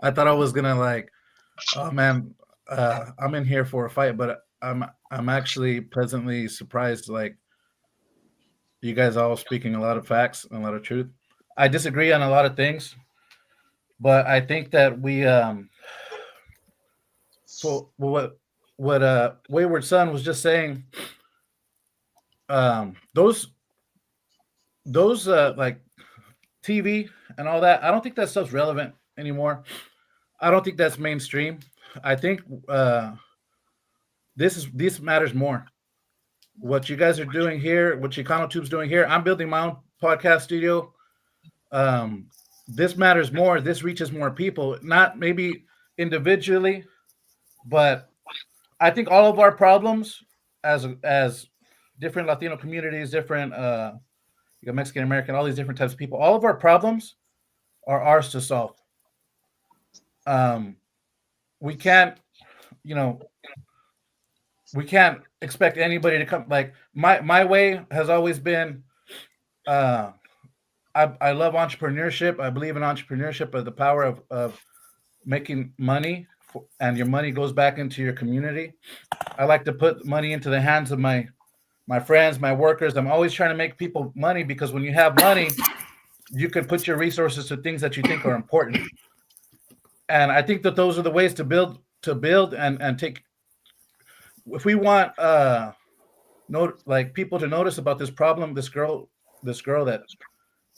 I thought I was gonna oh man, I'm in here for a fight, but I'm actually pleasantly surprised. Like, you guys all speaking a lot of facts and a lot of truth. I disagree on a lot of things, but I think that we so what Wayward Son was just saying, those like TV and all that, I don't think that stuff's relevant anymore. I don't think that's mainstream. I think this matters more. What you guys are doing here, what Chicano Tube's doing here, I'm building my own podcast studio. This matters more. This reaches more people, not maybe individually, but I think all of our problems as different Latino communities, different you got Mexican American, all these different types of people, all of our problems are ours to solve. Um, we can't, you know, we can't expect anybody to come. Like my way has always been, uh, I love entrepreneurship. I believe in entrepreneurship, but the power of making money, and your money goes back into your community. I like to put money into the hands of my friends, my workers. I'm always trying to make people money, because when you have money, you can put your resources to things that you think are important. And I think that those are the ways to build and take. If we want like people to notice about this problem, this girl that,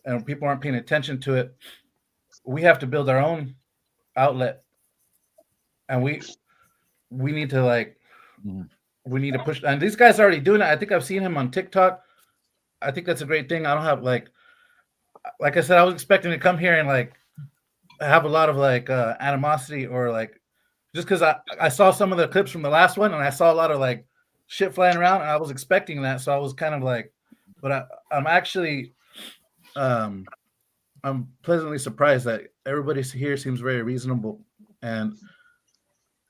and people aren't paying attention to it, we have to build our own outlet, and we need to like we need to push. And these guys are already doing it. I think I've seen him on TikTok. I think that's a great thing. I don't have like I said, I was expecting to come here and like have a lot of like animosity, or like just because I saw some of the clips from the last one, and I saw a lot of like shit flying around, and I was expecting that, so I was kind of like, but I'm actually I'm pleasantly surprised that everybody here seems very reasonable. And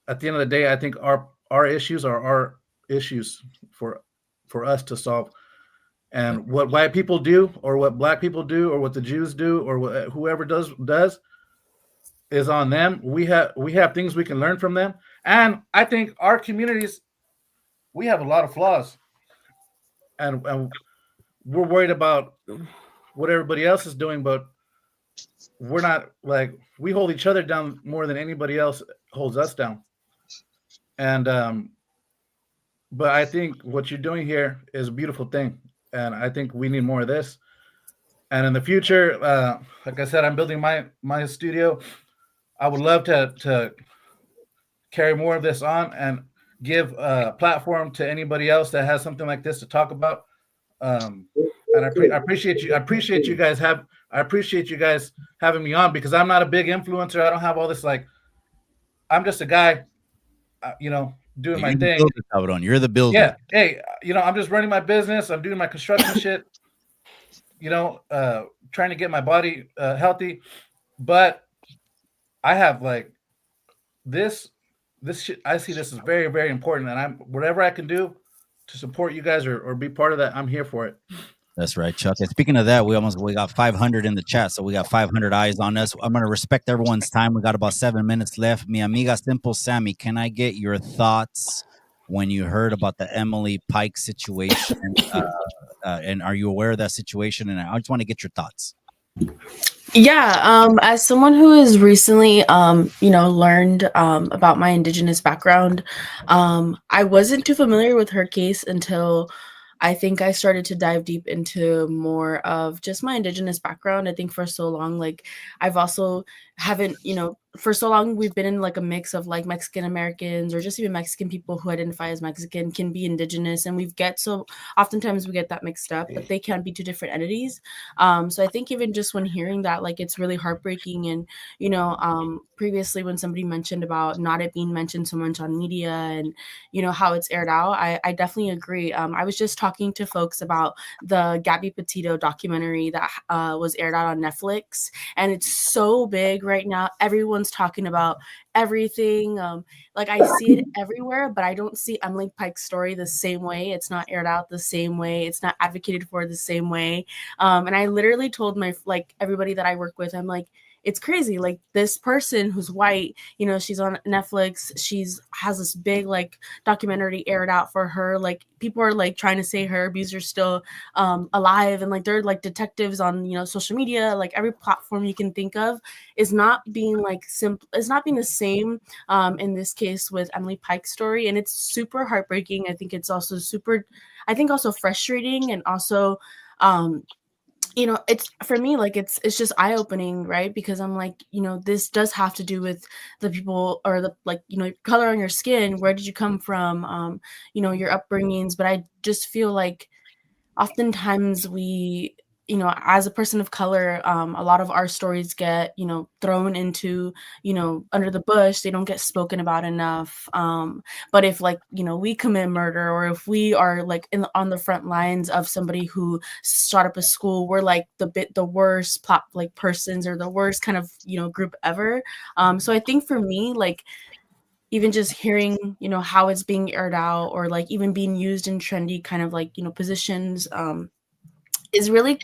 at the end of the day, I think our issues are our issues for us to solve. And what white people do, or what black people do, or what the Jews do, or whoever does is on them. We have things we can learn from them. And I think our communities, we have a lot of flaws, and we're worried about what everybody else is doing, but we're not like, we hold each other down more than anybody else holds us down. And but I think what you're doing here is a beautiful thing, and I think we need more of this. And in the future, like I said, I'm building my studio. I would love to carry more of this on and give a platform to anybody else that has something like this to talk about. And I appreciate you. I appreciate you guys having me on, because I'm not a big influencer. I don't have all this, like, I'm just a guy, doing my thing. You're the builder. Yeah. Hey, I'm just running my business. I'm doing my construction shit. Trying to get my body healthy, but I have like this shit. I see this as very, very important, and whatever I can do to support you guys or be part of that, I'm here for it. That's right, Chuck. And speaking of that, we got 500 in the chat, so we got 500 eyes on us. I'm going to respect everyone's time. We got about 7 minutes left. Mi amiga Simple Sammy, can I get your thoughts when you heard about the Emily Pike situation? And are you aware of that situation? And I just want to get your thoughts. Yeah, as someone who has recently, learned about my indigenous background, I wasn't too familiar with her case until I think I started to dive deep into more of just my indigenous background. I think for so long, like I've also haven't, for so long we've been in like a mix of like Mexican Americans or just even Mexican people who identify as Mexican can be indigenous, and oftentimes we get that mixed up, but they can be two different entities. So I think even just when hearing that, like it's really heartbreaking. And previously when somebody mentioned about not it being mentioned so much on media and how it's aired out, I definitely agree. I was just talking to folks about the Gabby Petito documentary that was aired out on Netflix, and it's so big right now. Everyone's talking about everything. Like I see it everywhere, but I don't see Emily Pike's story the same way. It's not aired out the same way. It's not advocated for the same way. And I literally told everybody that I work with, I'm like, it's crazy. Like this person who's white, you know, she's on Netflix. Has this big like documentary aired out for her. Like people are like trying to say her abusers still alive, and like they're like detectives on, you know, social media, like every platform you can think of is not being like simple. It's not being the same in this case with Emily Pike's story, and it's super heartbreaking. I think it's also also frustrating, and also you know, it's for me like it's just eye opening, right? Because I'm like, you know, this does have to do with the people, or the, like, you know, color on your skin, where did you come from, you know, your upbringings. But I just feel like oftentimes we, you know, as a person of color, a lot of our stories get, you know, thrown into, you know, under the bush. They don't get spoken about enough. But if, like, you know, we commit murder, or if we are like on the front lines of somebody who shot up a school, we're like the worst like persons, or the worst kind of, you know, group ever. So I think for me, like, even just hearing, you know, how it's being aired out, or like even being used in trendy kind of like, you know, positions, is really,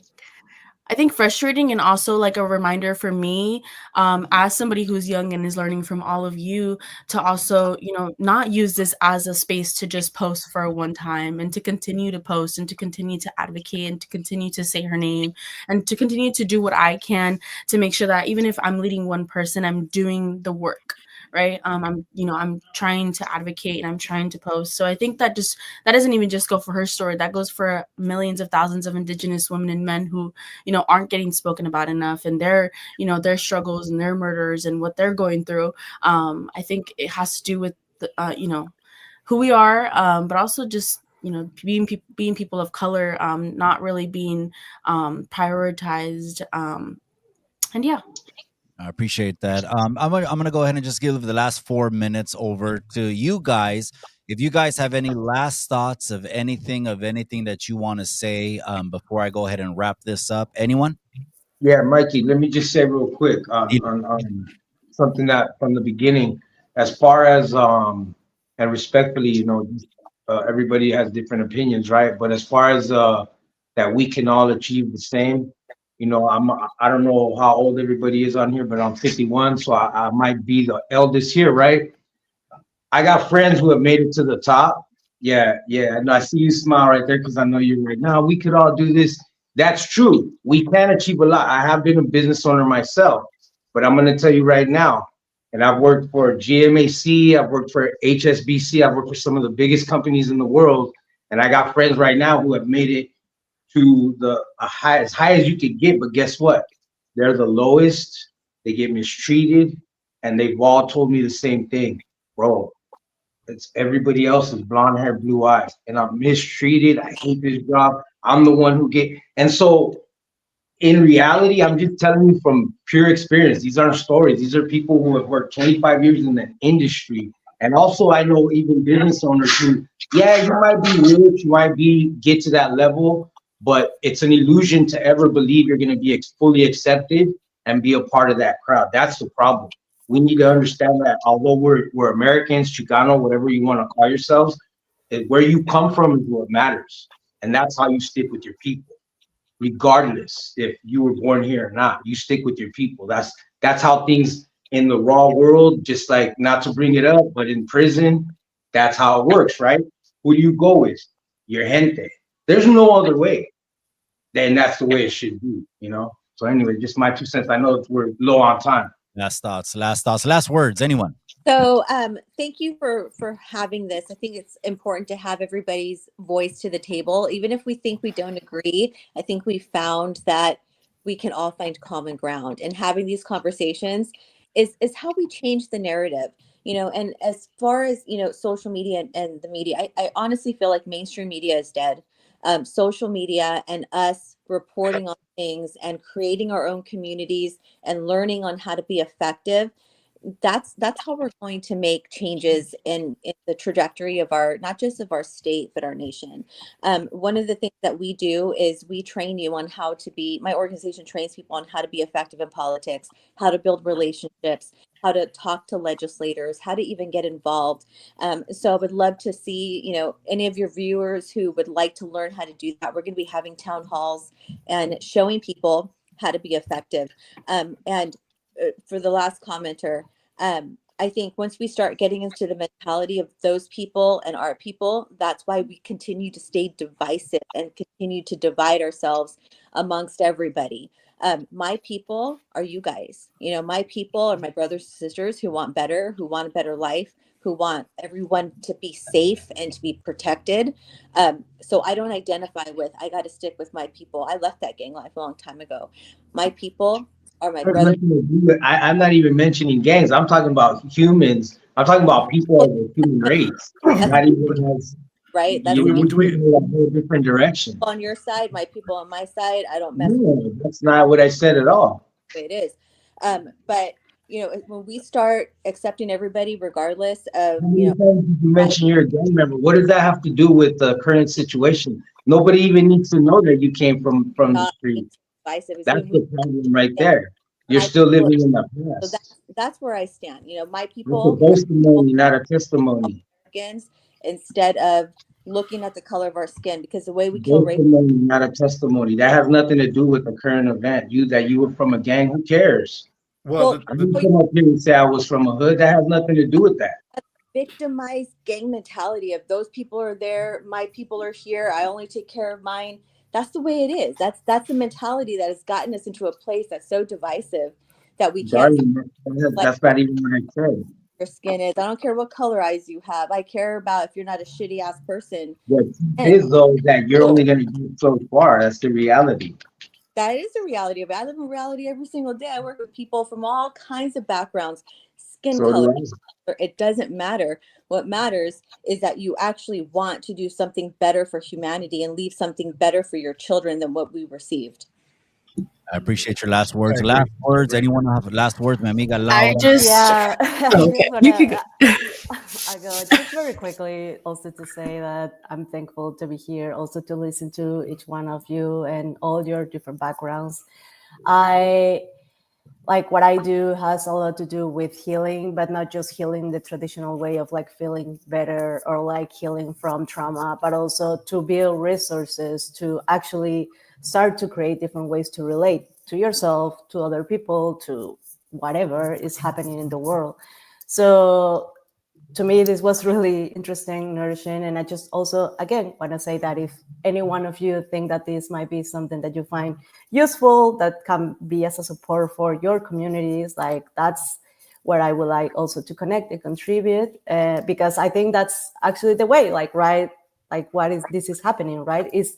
I think, frustrating, and also like a reminder for me, as somebody who's young and is learning from all of you, to also, you know, not use this as a space to just post for a one time, and to continue to post, and to continue to advocate, and to continue to say her name, and to continue to do what I can to make sure that even if I'm leading one person, I'm doing the work. Right. I'm trying to advocate, and I'm trying to post. So I think that doesn't even just go for her story. That goes for millions of thousands of indigenous women and men who, you know, aren't getting spoken about enough, and their, you know, their struggles and their murders and what they're going through. I think it has to do with the, you know, who we are, but also just, you know, being people of color, not really being prioritized, and yeah. I appreciate that. I'm gonna go ahead and just give the last 4 minutes over to you guys. If you guys have any last thoughts of anything that you want to say, before I go ahead and wrap this up, anyone? Yeah, Mikey, let me just say real quick on something that from the beginning, as far as and respectfully, you know, everybody has different opinions, right? But as far as that we can all achieve the same, you know, I don't know how old everybody is on here, but I'm 51, so I might be the eldest here, right? I got friends who have made it to the top. Yeah, yeah. And I see you smile right there because I know you're right now. We could all do this. That's true. We can achieve a lot. I have been a business owner myself, but I'm going to tell you right now, and I've worked for GMAC, I've worked for HSBC, I've worked for some of the biggest companies in the world, and I got friends right now who have made it to the as high as you could get. But guess what? They're the lowest. They get mistreated, and they've all told me the same thing, bro. It's everybody else's blonde hair, blue eyes, and I'm mistreated. I hate this job. I'm the one who get, and so in reality, I'm just telling you from pure experience. These aren't stories. These are people who have worked 25 years in the industry. And also I know even business owners who, yeah, you might be rich, you might be get to that level, but it's an illusion to ever believe you're going to be fully accepted and be a part of that crowd. That's the problem. We need to understand that although we're Americans, Chicano, whatever you want to call yourselves, where you come from is what matters. And that's how you stick with your people, regardless if you were born here or not. You stick with your people. That's how things in the raw world, just like, not to bring it up, but in prison, that's how it works, right? Who do you go with? Your gente. There's no other way. Then that's the way it should be, you know? So anyway, just my 2 cents. I know we're low on time. Last thoughts, last words, anyone? So thank you for having this. I think it's important to have everybody's voice to the table. Even if we think we don't agree, I think we found that we can all find common ground. And having these conversations is how we change the narrative. You know, and as far as, you know, social media and the media, I honestly feel like mainstream media is dead. Social media and us reporting on things and creating our own communities and learning on how to be effective, that's how we're going to make changes in the trajectory of our, not just of our state, but our nation. One of the things that we do is we train you on how to be, my organization trains people on how to be effective in politics, how to build relationships, how to talk to legislators, how to even get involved. So I would love to see, you know, any of your viewers who would like to learn how to do that. We're going to be having town halls and showing people how to be effective. And for the last commenter, I think once we start getting into the mentality of those people and our people, that's why we continue to stay divisive and continue to divide ourselves amongst everybody. My people are you guys. You know, my people are my brothers and sisters who want better, who want a better life, who want everyone to be safe and to be protected. So I don't identify with, I got to stick with my people. I left that gang life a long time ago. My people are my There's brothers. nothing to do with- I'm not even mentioning gangs. I'm talking about humans. I'm talking about people as a human race. That's Not even as right. That's you, my you do we took me a whole different direction. on your side, my people on my side. I don't mess with No, that's not what I said at all. the way it is. But you know, when we start accepting everybody, regardless of, How you many know, times did you I, mention you're a gang member? What does that have to do with the current situation? Nobody even needs to know that you came from the not being street. divisive is That's when we the problem right stand there. You're my still people. living in the So past. that's where I stand. You know, my That's a people are testimony, not a testimony. Americans instead of looking at the color of our skin, because the way we kill race. Testimony, not a testimony. That has nothing to do with the current event. You were from a gang. Who cares? well Well, the, I the didn't come up here and say I was from a hood. That has nothing to do with that. victimized gang mentality of those people are there, my people are here, I only take care of mine. That's the way it is. That's the mentality that has gotten us into a place that's so divisive that we can't Darling, like that's not even what I said. your skin is. I don't care what color eyes you have. I care about if you're not a shitty ass person. The truth And is, though, that you're only going to get so far. That's the reality. that is the reality of it. I live in reality every single day. I work with people from all kinds of backgrounds, skin So color. do I. It doesn't matter. What matters is that you actually want to do something better for humanity and leave something better for your children than what we received. I appreciate your last words. I agree. Last words. Anyone have last words? Mi amiga I Laura. just Yeah, I okay. just You wanna. could go. I go just very quickly, also to say that I'm thankful to be here, also to listen to each one of you and all your different backgrounds. I like what I do has a lot to do with healing, but not just healing the traditional way of like feeling better or like healing from trauma, but also to build resources to actually start to create different ways to relate to yourself, to other people, to whatever is happening in the world. So to me, this was really interesting, nourishing. And I just also, again, want to say that if any one of you think that this might be something that you find useful, that can be as a support for your communities, like that's where I would like also to connect and contribute, because I think that's actually the way, like, right? Like what is this is happening, right? Is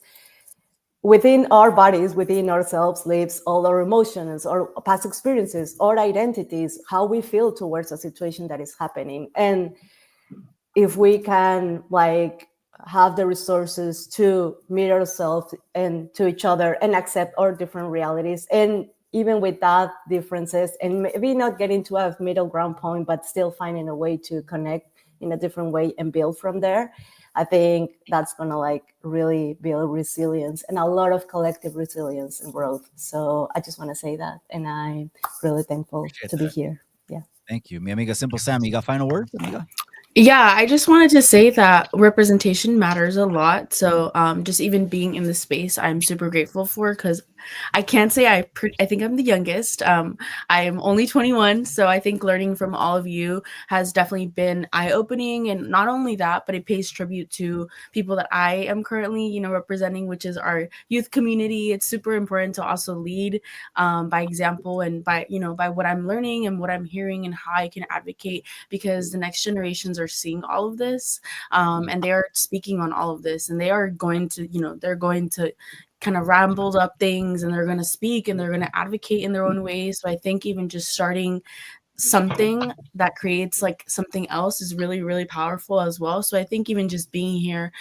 within our bodies, within ourselves, lives all our emotions, our past experiences, our identities, how we feel towards a situation that is happening. And if we can like have the resources to meet ourselves and to each other and accept our different realities, and even with that differences, and maybe not getting to a middle ground point, but still finding a way to connect in a different way and build from there, I think that's gonna like really build resilience and a lot of collective resilience and growth. So I just want to say that, and I'm really thankful Appreciate to be that. here. Yeah. Thank you. Mi amiga Simple Sam, you got final words, amiga? Yeah, I just wanted to say that representation matters a lot. So, just even being in the space, I'm super grateful for because I can't say I think I'm the youngest. I am only 21, so I think learning from all of you has definitely been eye opening. And not only that, but it pays tribute to people that I am currently, representing, which is our youth community. It's super important to also lead by example and by what I'm learning and what I'm hearing and how I can advocate because the next generations are seeing all of this and they are speaking on all of this and they are going to they're going to kind of ramble up things and they're going to speak and they're going to advocate in their own ways. So I think even just starting something that creates like something else is really, really powerful as well. So I think even just being here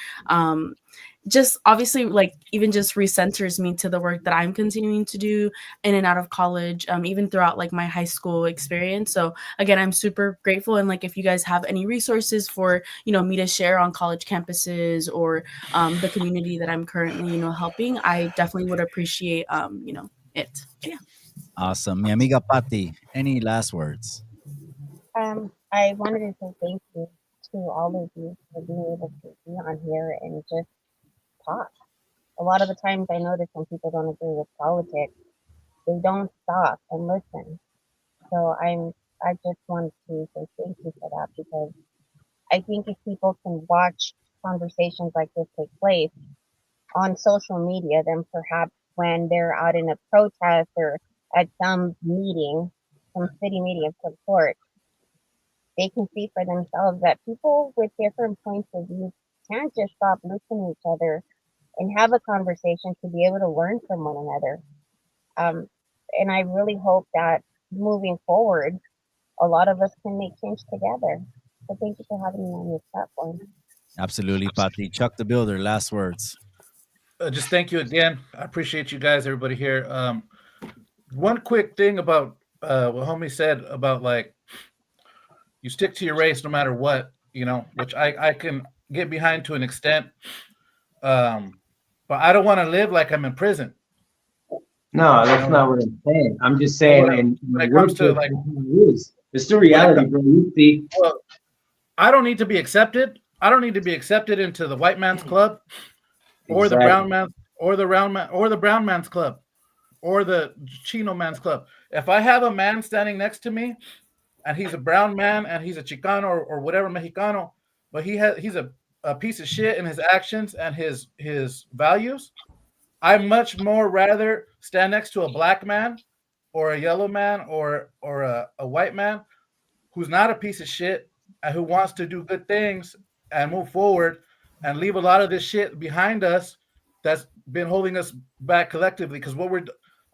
just obviously like even just recenters me to the work that I'm continuing to do in and out of college, even throughout like my high school experience. So again, I'm super grateful. And like, if you guys have any resources for, me to share on college campuses or the community that I'm currently, helping, I definitely would appreciate, it. So, yeah. Awesome. Mi amiga Patti, any last words? I wanted to say thank you to all of you for being able to be on here and just talk. A lot of the times I notice when people don't agree with politics, they don't stop and listen. So I just wanted to say thank you for that, because I think if people can watch conversations like this take place on social media, then perhaps when they're out in a protest or at some meeting, some city meeting of some sort, they can see for themselves that people with different points of view can't just stop listening to each other and have a conversation to be able to learn from one another. Um, and I really hope that moving forward, a lot of us can make change together. So thank you for having me on your platform. Absolutely, Pati. Chuck the Builder, last words. Just thank you again. I appreciate you guys, everybody here. One quick thing about what homie said about, like, you stick to your race no matter what, which I can get behind to an extent. But I don't want to live like I'm in prison. No, that's not what I'm saying. I'm just saying, and when it comes to, like, it's the reality, bro. You see, well, I don't need to be accepted. I don't need to be accepted into the white man's club, or the brown man, or the round man, or the brown man's club, or the Chino man's club. If I have a man standing next to me, and he's a brown man, and he's a Chicano or whatever Mexicano, but he's a piece of shit in his actions and his values, I much more rather stand next to a black man or a yellow man or a white man who's not a piece of shit and who wants to do good things and move forward and leave a lot of this shit behind us that's been holding us back collectively. Because what we're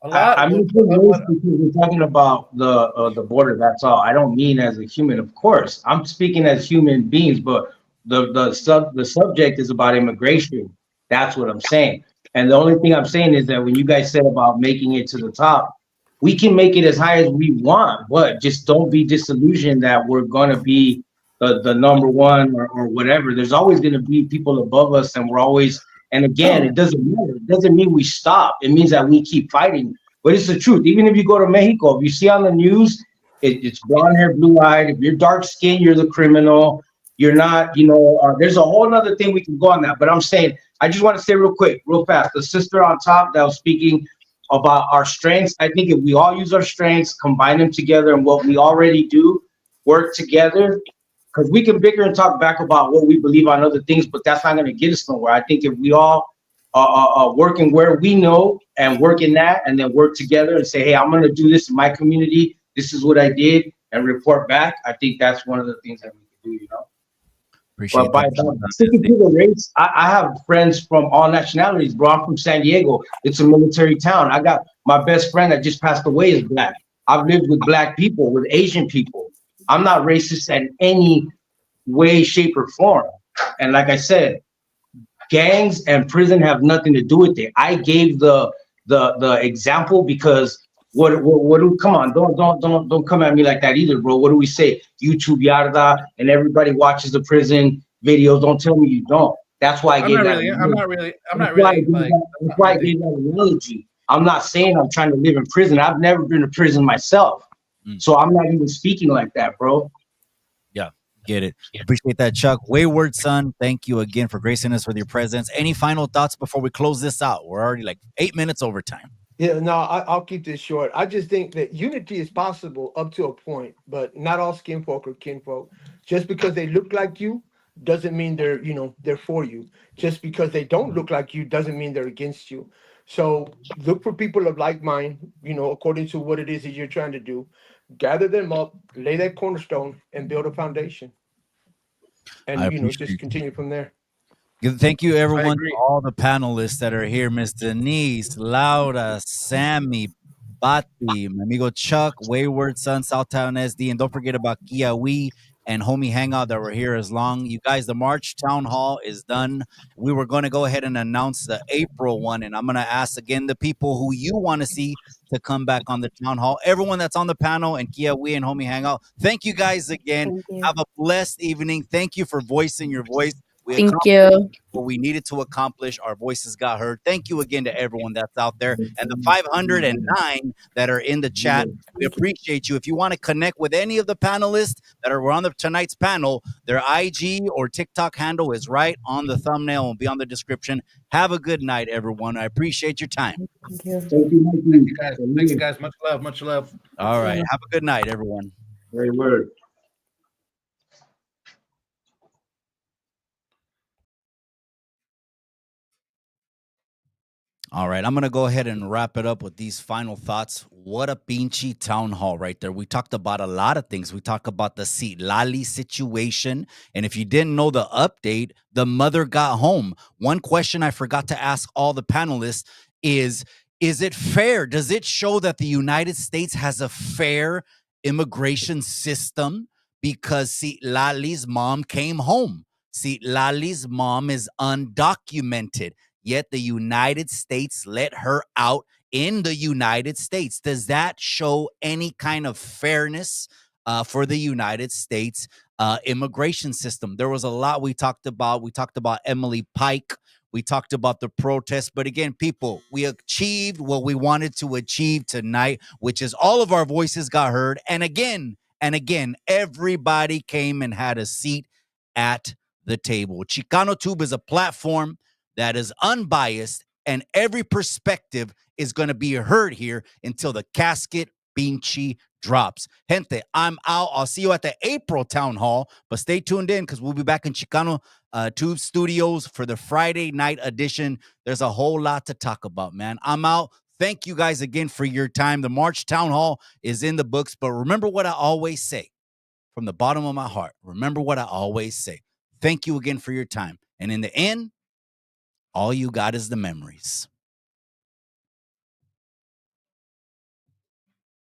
a lot. I'm because we're talking about the border. That's all. I don't mean as a human, of course. I'm speaking as human beings, but the subject is about immigration. That's what I'm saying. And the only thing I'm saying is that when you guys said about making it to the top, we can make it as high as we want. But just don't be disillusioned that we're gonna be the number one or whatever. There's always gonna be people above us, and we're always. And again, it doesn't matter. It doesn't mean we stop. It means that we keep fighting. But it's the truth. Even if you go to Mexico, if you see on the news, it's blonde hair, blue eyed. If you're dark skinned, you're the criminal. You're not, there's a whole other thing we can go on that. But I'm saying, I just want to say real quick, real fast. The sister on top that was speaking about our strengths. I think if we all use our strengths, combine them together, and what we already do, work together, because we can bicker and talk back about what we believe on other things, but that's not going to get us nowhere. I think if we all are working where we know and work in that, and then work together and say, hey, I'm going to do this in my community. This is what I did, and report back. I think that's one of the things that we can do, Appreciate but sticking to the race, I have friends from all nationalities, bro. I'm from San Diego. It's a military town. I got my best friend that just passed away is black. I've lived with black people, with Asian people. I'm not racist in any way, shape, or form. And like I said, gangs and prison have nothing to do with it. I gave the example because what do come on, don't come at me like that either, bro. What do we say? YouTube yarda, and everybody watches the prison videos. Don't tell me you don't. That's why I gave that. I'm not really. That's why I gave that analogy. I'm not saying I'm trying to live in prison. I've never been to prison myself. So I'm not even speaking like that, bro. Yeah, get it. Appreciate that, Chuck. Wayward son, thank you again for gracing us with your presence. Any final thoughts before we close this out? We're already like 8 minutes over time. Yeah, no, I'll keep this short. I just think that unity is possible up to a point, but not all skin folk are kinfolk. Just because they look like you doesn't mean they're for you. Just because they don't look like you doesn't mean they're against you. So look for people of like mind, according to what it is that you're trying to do. Gather them up, lay that cornerstone, and build a foundation. And just continue from there. Thank you, everyone, to all the panelists that are here. Miss Denise, Laura, Sammy, Bati, my amigo Chuck, Wayward Son, Southtown SD, and don't forget about Kiawi and Homie Hangout that were here as long. You guys, the March Town Hall is done. We were going to go ahead and announce the April one, and I'm going to ask again the people who you want to see to come back on the Town Hall. Everyone that's on the panel and Kiawi and Homie Hangout, thank you guys again. Have a blessed evening. Thank you for voicing your voice. We Thank accomplished you. what we needed to accomplish. Our voices got heard. Thank you again to everyone that's out there and the 509 that are in the chat. We appreciate you. If you want to connect with any of the panelists that are on tonight's panel, their IG or TikTok handle is right on the thumbnail and be on the description. Have a good night, everyone. I appreciate your time. Thank you. Thank you, Mikey. Thank you guys. Thank you guys. Much love. Much love. All right. Have a good night, everyone. Great word. All right, I'm going to go ahead and wrap it up with these final thoughts. What a pinchy town hall right there. We talked about a lot of things. We talked about the Lali situation. And if you didn't know the update, the mother got home. One question I forgot to ask all the panelists is it fair? Does it show that the United States has a fair immigration system? Because Lali's mom came home. Lali's mom is undocumented. Yet the United States let her out in the United States. Does that show any kind of fairness for the United States immigration system? There was a lot we talked about. We talked about Emily Pike. We talked about the protest. But again, people, we achieved what we wanted to achieve tonight, which is all of our voices got heard. And again, everybody came and had a seat at the table. Chicano Tube is a platform that is unbiased, and every perspective is going to be heard here until the casket pinchy drops. Gente, I'm out. I'll see you at the April Town Hall, but stay tuned in because we'll be back in Chicano Tube Studios for the Friday night edition. There's a whole lot to talk about, man. I'm out. Thank you guys again for your time. The March Town Hall is in the books, but remember what I always say from the bottom of my heart. Remember what I always say. Thank you again for your time. And in the end, all you got is the memories.